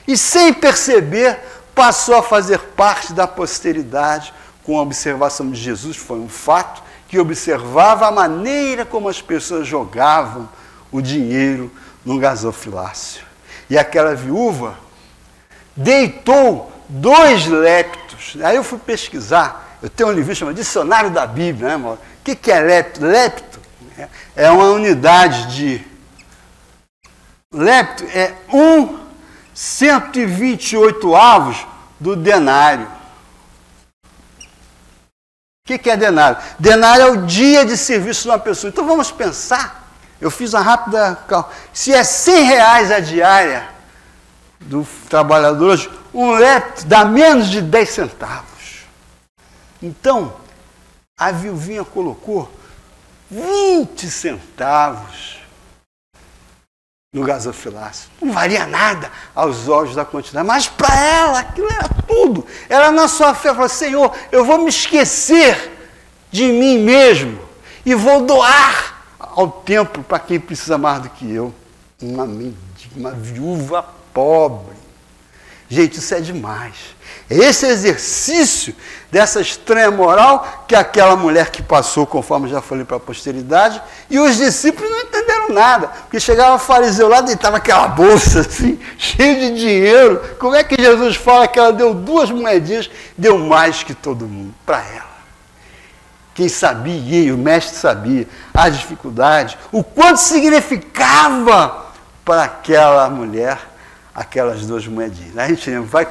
B: E sem perceber, passou a fazer parte da posteridade, com a observação de Jesus, foi um fato, que observava a maneira como as pessoas jogavam o dinheiro no gasofilácio. E aquela viúva deitou 2 leptos. Aí eu fui pesquisar, eu tenho um livro chamado Dicionário da Bíblia, né, Mauro? O que é lepto? Lepto é uma unidade de... Lepto é 1/128 do denário. O que é denário? Denário é o dia de serviço de uma pessoa. Então vamos pensar, eu fiz uma rápida cálculo, se é R$100 a diária do trabalhador hoje, um lepto dá menos de 10 centavos. Então, a viuvinha colocou 20 centavos no gasofilácio. Não valia nada aos olhos da quantidade, mas para ela aquilo era tudo. Ela na sua fé falou: Senhor, eu vou me esquecer de mim mesmo e vou doar ao templo para quem precisa mais do que eu. Uma mendiga, uma viúva pobre. Gente, isso é demais. É esse exercício dessa estranha moral que aquela mulher que passou, conforme já falei para a posteridade, e os discípulos não entenderam nada, porque chegava o fariseu lá, deitava aquela bolsa assim, cheia de dinheiro. Como é que Jesus fala que ela deu 2 moedinhas, deu mais que todo mundo para ela? Quem sabia, e o mestre sabia, a dificuldade, o quanto significava para aquela mulher aquelas 2 moedinhas. A gente vai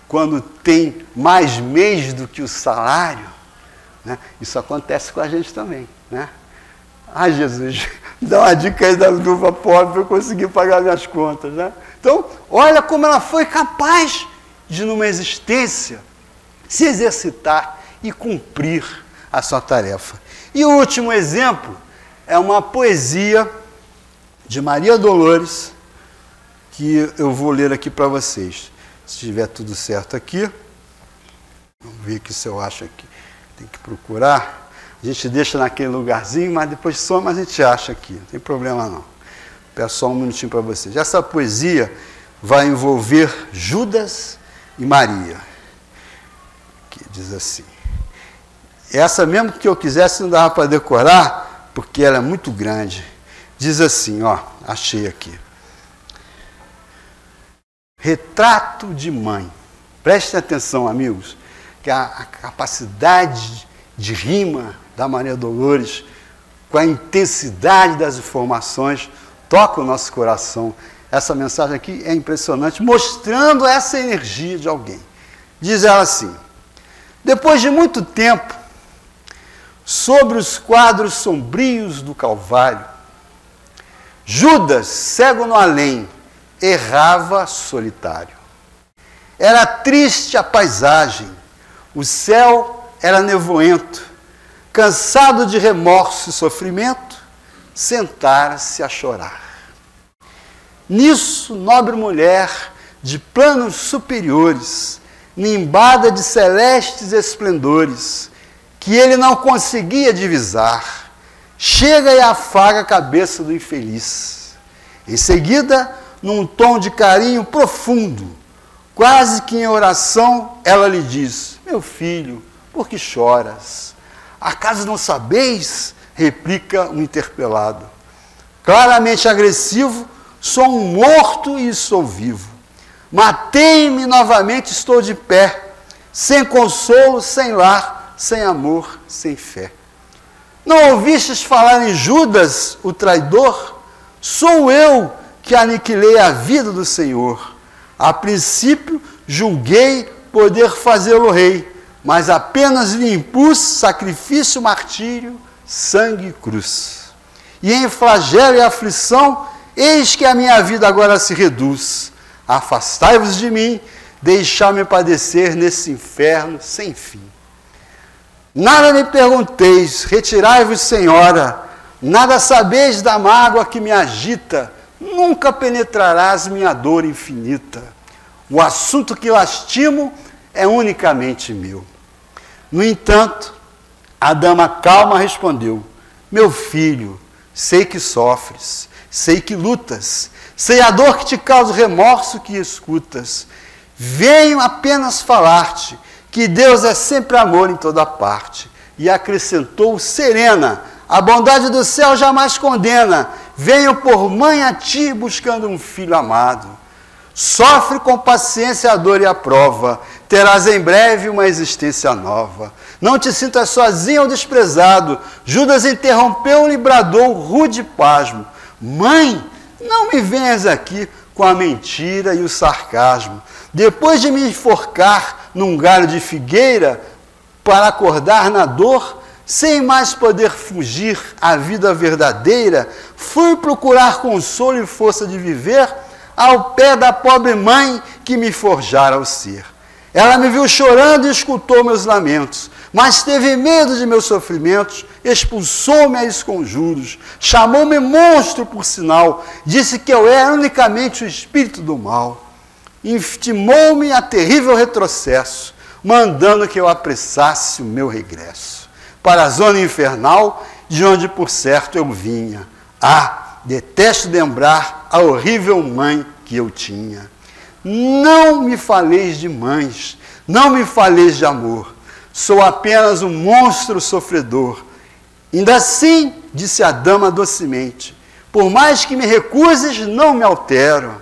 B: quando tem mais mês do que o salário, né? Isso acontece com a gente também, né? Ah, Jesus, dá uma dica aí da viúva pobre para eu conseguir pagar minhas contas, né? Então, olha como ela foi capaz de, numa existência, se exercitar e cumprir a sua tarefa. E o último exemplo é uma poesia de Maria Dolores, que eu vou ler aqui para vocês. Se estiver tudo certo aqui, vamos ver aqui se eu acho aqui. Tem que procurar. A gente deixa naquele lugarzinho, mas depois soma, a gente acha aqui. Não tem problema não. Peço só um minutinho para vocês. Essa poesia vai envolver Judas e Maria. Que diz assim. Essa mesmo que eu quisesse não dava para decorar, porque ela é muito grande. Diz assim, ó, achei aqui. Retrato de mãe. Prestem atenção, amigos, que a capacidade de rima da Maria Dolores, com a intensidade das informações, toca o nosso coração. Essa mensagem aqui é impressionante, mostrando essa energia de alguém. Diz ela assim: depois de muito tempo, sobre os quadros sombrios do Calvário, Judas, cego no além, errava solitário. Era triste a paisagem, o céu era nevoento, cansado de remorso e sofrimento, sentara-se a chorar. Nisso, nobre mulher, de planos superiores, nimbada de celestes esplendores, que ele não conseguia divisar, chega e afaga a cabeça do infeliz. Em seguida, num tom de carinho profundo, quase que em oração, ela lhe diz: meu filho, por que choras? Acaso não sabeis? Replica o interpelado. Claramente agressivo, sou um morto e sou vivo. Matei-me novamente, estou de pé, sem consolo, sem lar, sem amor, sem fé. Não ouvistes falar em Judas, o traidor? Sou eu que aniquilei a vida do Senhor. A princípio, julguei poder fazê-lo rei, mas apenas lhe impus sacrifício, martírio, sangue e cruz. E em flagelo e aflição, eis que a minha vida agora se reduz. Afastai-vos de mim, deixai-me padecer nesse inferno sem fim. Nada me pergunteis, retirai-vos, Senhora, nada sabeis da mágoa que me agita, nunca penetrarás minha dor infinita. O assunto que lastimo é unicamente meu. No entanto, a dama calma respondeu: meu filho, sei que sofres, sei que lutas, sei a dor que te causa o remorso que escutas. Venho apenas falar-te que Deus é sempre amor em toda parte. E acrescentou serena: a bondade do céu jamais condena. Venho por mãe a ti buscando um filho amado. Sofre com paciência a dor e a prova, terás em breve uma existência nova. Não te sintas sozinho ou desprezado. Judas interrompeu-lhe e bradou rude pasmo: mãe, não me venhas aqui com a mentira e o sarcasmo. Depois de me enforcar num galho de figueira para acordar na dor, sem mais poder fugir à vida verdadeira, fui procurar consolo e força de viver ao pé da pobre mãe que me forjara o ser. Ela me viu chorando e escutou meus lamentos, mas teve medo de meus sofrimentos, expulsou-me a esconjuros, chamou-me monstro por sinal, disse que eu era unicamente o espírito do mal. Intimou-me a terrível retrocesso, mandando que eu apressasse o meu regresso para a zona infernal, de onde por certo eu vinha. Detesto lembrar a horrível mãe que eu tinha. Não me faleis de mães, não me faleis de amor, sou apenas um monstro sofredor. Ainda assim, disse a dama docemente, por mais que me recuses, não me altero.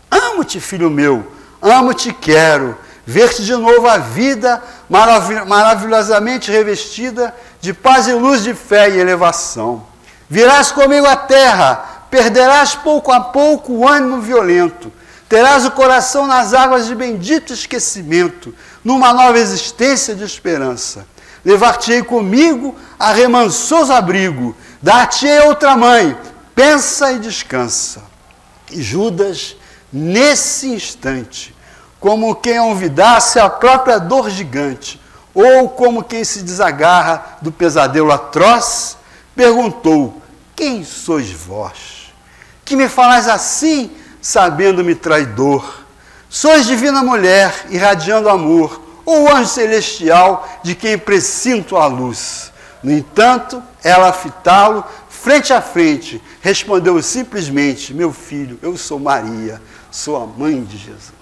B: Amo-te, filho meu, amo-te e quero ver-te de novo a vida maravilhosamente revestida de paz e luz, de fé e elevação. Virás comigo à terra, perderás pouco a pouco o ânimo violento, terás o coração nas águas de bendito esquecimento, numa nova existência de esperança. Levar-te-ei comigo a remansoso abrigo, dar-te-ei outra mãe, pensa e descansa. E Judas, nesse instante, como quem olvidasse a própria dor gigante, ou como quem se desagarra do pesadelo atroz, perguntou: quem sois vós, que me falais assim, sabendo-me traidor? Sois divina mulher, irradiando amor, ou anjo celestial, de quem presinto a luz? No entanto, ela, a fitá-lo, frente a frente, respondeu simplesmente: meu filho, eu sou Maria, sou a mãe de Jesus.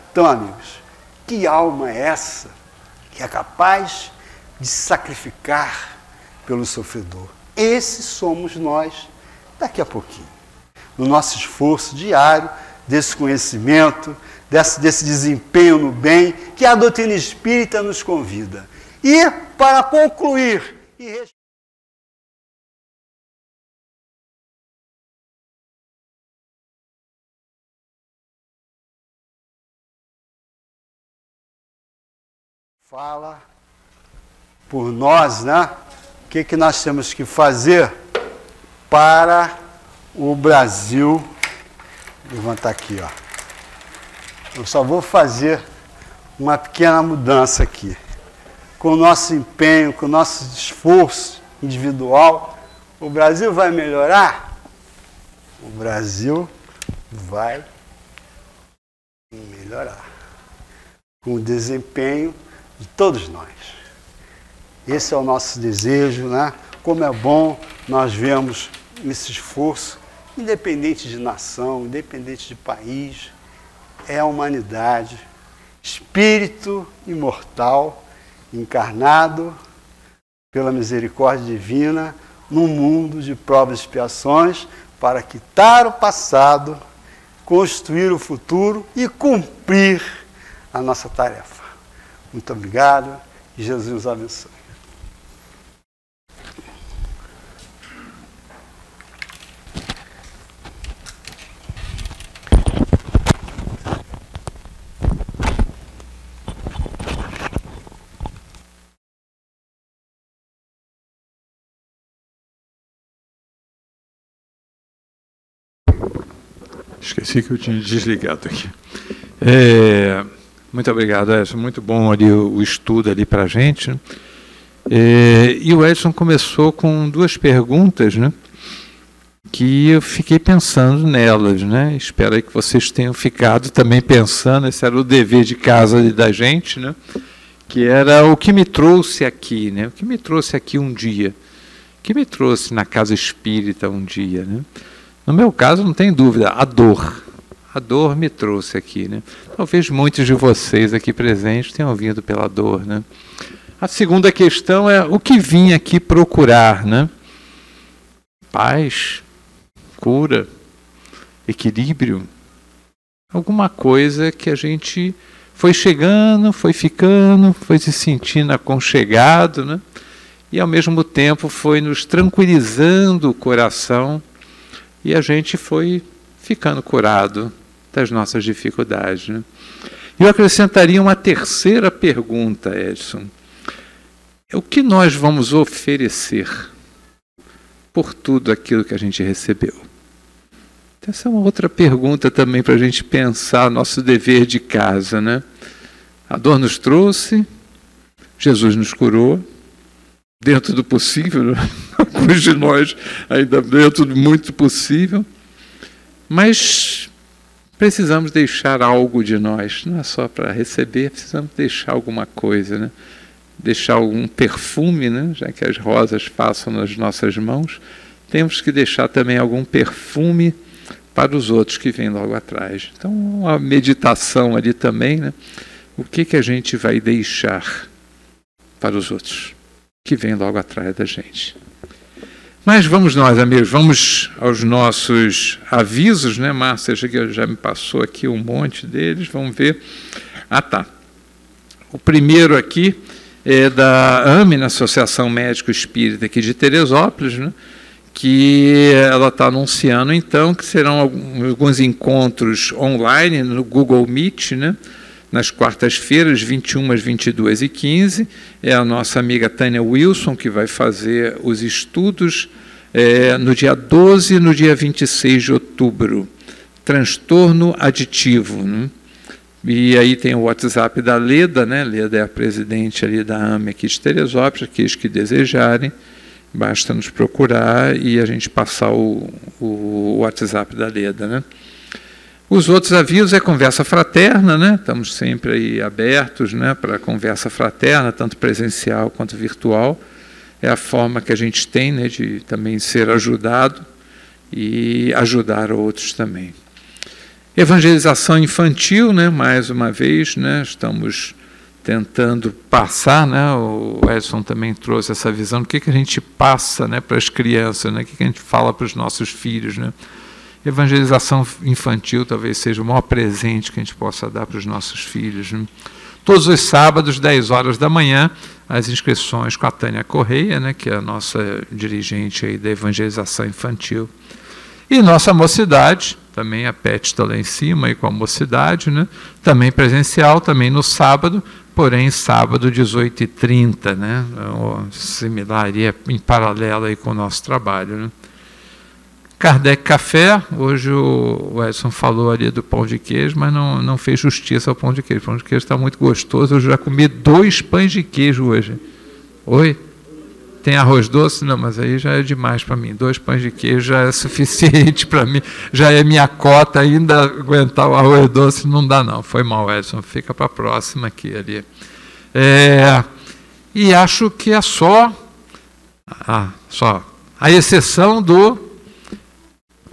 B: Então, amigos, que alma é essa que é capaz de se sacrificar pelo sofredor? Esses somos nós daqui a pouquinho. No nosso esforço diário, desse conhecimento, desse desempenho no bem que a doutrina espírita nos convida. E, para concluir, fala por nós, né? O que nós temos que fazer para o Brasil. Vou levantar aqui, ó. Eu só vou fazer uma pequena mudança aqui. Com o nosso empenho, com o nosso esforço individual, o Brasil vai melhorar? O Brasil vai melhorar. Com o desempenho de todos nós. Esse é o nosso desejo, né? Como é bom nós vemos esse esforço, independente de nação, independente de país, é a humanidade, espírito imortal, encarnado pela misericórdia divina, num mundo de provas e expiações, para quitar o passado, construir o futuro e cumprir a nossa tarefa. Muito obrigado e Jesus nos abençoe.
A: Esqueci que eu tinha desligado aqui. Muito obrigado, Edson. Muito bom ali o estudo ali para a gente, né? E o Edson começou com duas perguntas, né? Que eu fiquei pensando nelas, né? Espero aí que vocês tenham ficado também pensando. Esse era o dever de casa ali da gente, né? Que era o que me trouxe aqui, né? O que me trouxe aqui um dia. O que me trouxe na casa espírita um dia, né? No meu caso, não tem dúvida, a dor. A dor me trouxe aqui, né? Talvez muitos de vocês aqui presentes tenham vindo pela dor, né? A segunda questão é o que vim aqui procurar, né? Paz, cura, equilíbrio. Alguma coisa que a gente foi chegando, foi ficando, foi se sentindo aconchegado, né? E ao mesmo tempo foi nos tranquilizando o coração. E a gente foi ficando curado das nossas dificuldades, né? Eu acrescentaria uma terceira pergunta, Edson. O que nós vamos oferecer por tudo aquilo que a gente recebeu? Essa é uma outra pergunta também para a gente pensar nosso dever de casa, né? A dor nos trouxe, Jesus nos curou, dentro do possível, alguns de nós ainda dentro do muito possível, mas precisamos deixar algo de nós, não é só para receber, precisamos deixar alguma coisa, né? Deixar algum perfume, né? Já que as rosas passam nas nossas mãos, temos que deixar também algum perfume para os outros que vêm logo atrás. Então, uma meditação ali também, né? O que a gente vai deixar para os outros que vem logo atrás da gente. Mas vamos nós, amigos, vamos aos nossos avisos, né? Márcia já me passou aqui um monte deles, vamos ver. Ah, tá. O primeiro aqui é da AME, Associação Médico Espírita aqui de Teresópolis, né? Que ela está anunciando, então, que serão alguns encontros online no Google Meet, né? Nas quartas-feiras, 21 às 22 e 15, é a nossa amiga Tânia Wilson que vai fazer os estudos no dia 12 e no dia 26 de outubro. Transtorno aditivo, né? E aí tem o WhatsApp da Leda, né? Leda é a presidente ali da AME aqui de Teresópolis, aqueles que desejarem, basta nos procurar e a gente passar o WhatsApp da Leda, né? Os outros avisos é conversa fraterna, né? Estamos sempre aí abertos, né, para conversa fraterna, tanto presencial quanto virtual. É a forma que a gente tem, né, de também ser ajudado e ajudar outros também. Evangelização infantil, né, mais uma vez, né, estamos tentando passar, né, o Edson também trouxe essa visão do que a gente passa, né, para as crianças, né, o que a gente fala para os nossos filhos, né. Evangelização infantil talvez seja o maior presente que a gente possa dar para os nossos filhos, né? Todos os sábados, 10 horas da manhã, as inscrições com a Tânia Correia, né, que é a nossa dirigente aí da evangelização infantil. E nossa mocidade, também a PET está lá em cima aí com a mocidade, né, também presencial, também no sábado, porém sábado 18h30, né, similar, em paralelo aí com o nosso trabalho, né. Kardec Café, hoje o Edson falou ali do pão de queijo, mas não fez justiça ao pão de queijo. O pão de queijo está muito gostoso, eu já comi 2 pães de queijo hoje. Oi? Tem arroz doce? Não, mas aí já é demais para mim. 2 pães de queijo já é suficiente para mim, já é minha cota, ainda aguentar o arroz doce não dá não. Foi mal, Edson, fica para a próxima aqui ali. E acho que é só a exceção do...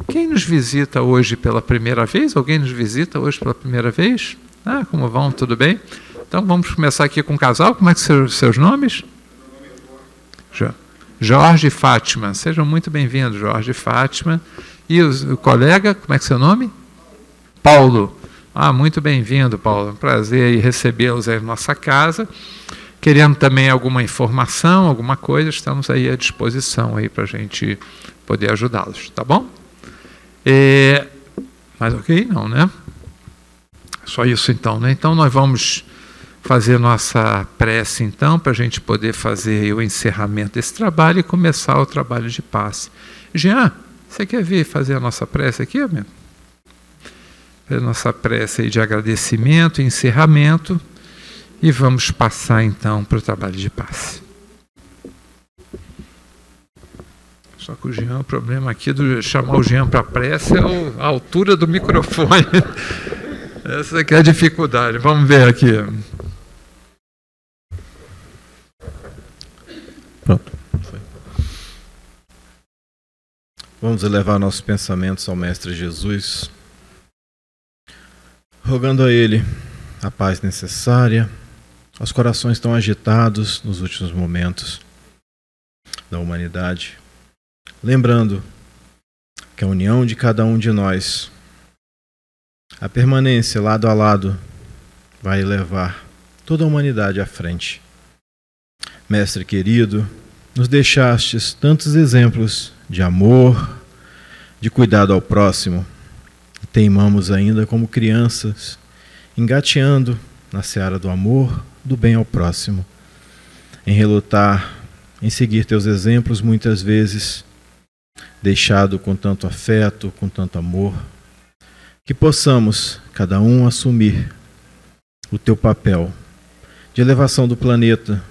A: Quem nos visita hoje pela primeira vez? Alguém nos visita hoje pela primeira vez? Ah, como vão? Tudo bem? Então vamos começar aqui com o casal. Como é que são os seus nomes? Jorge e Fátima. Sejam muito bem-vindos, Jorge e Fátima. E o colega, como é que é seu nome? Paulo. Ah, muito bem-vindo, Paulo. É um prazer recebê-los aí na nossa casa. Querendo também alguma informação, alguma coisa, estamos aí à disposição aí para a gente poder ajudá-los, tá bom? Mas ok? Não, né? Só isso então, né? Então nós vamos fazer nossa prece então, para a gente poder fazer o encerramento desse trabalho e começar o trabalho de passe. Jean, você quer vir fazer a nossa prece aqui, amigo? A nossa prece aí de agradecimento e encerramento, e vamos passar então para o trabalho de passe. Só que o Jean, o problema aqui de chamar o Jean para a prece é a altura do microfone. Essa aqui é a dificuldade. Vamos ver aqui.
C: Pronto. Foi. Vamos elevar nossos pensamentos ao Mestre Jesus, rogando a Ele a paz necessária aos corações tão agitados nos últimos momentos da humanidade. Lembrando que a união de cada um de nós, a permanência lado a lado, vai levar toda a humanidade à frente. Mestre querido, nos deixastes tantos exemplos de amor, de cuidado ao próximo. Teimamos ainda como crianças, engateando na seara do amor, do bem ao próximo, em relutar, em seguir teus exemplos muitas vezes, deixado com tanto afeto, com tanto amor, que possamos, cada um, assumir o teu papel de elevação do planeta,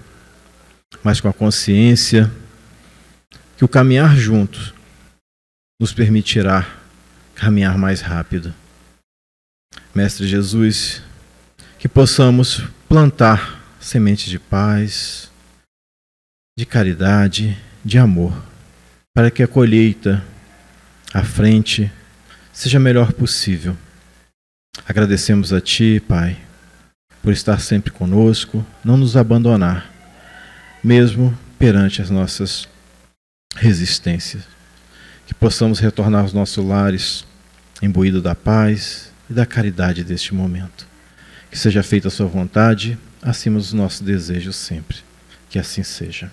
C: mas com a consciência que o caminhar juntos nos permitirá caminhar mais rápido. Mestre Jesus, que possamos plantar sementes de paz, de caridade, de amor, para que a colheita à frente seja a melhor possível. Agradecemos a Ti, Pai, por estar sempre conosco, não nos abandonar, mesmo perante as nossas resistências. Que possamos retornar aos nossos lares imbuído da paz e da caridade deste momento. Que seja feita a Sua vontade, acima dos nossos desejos sempre. Que assim seja.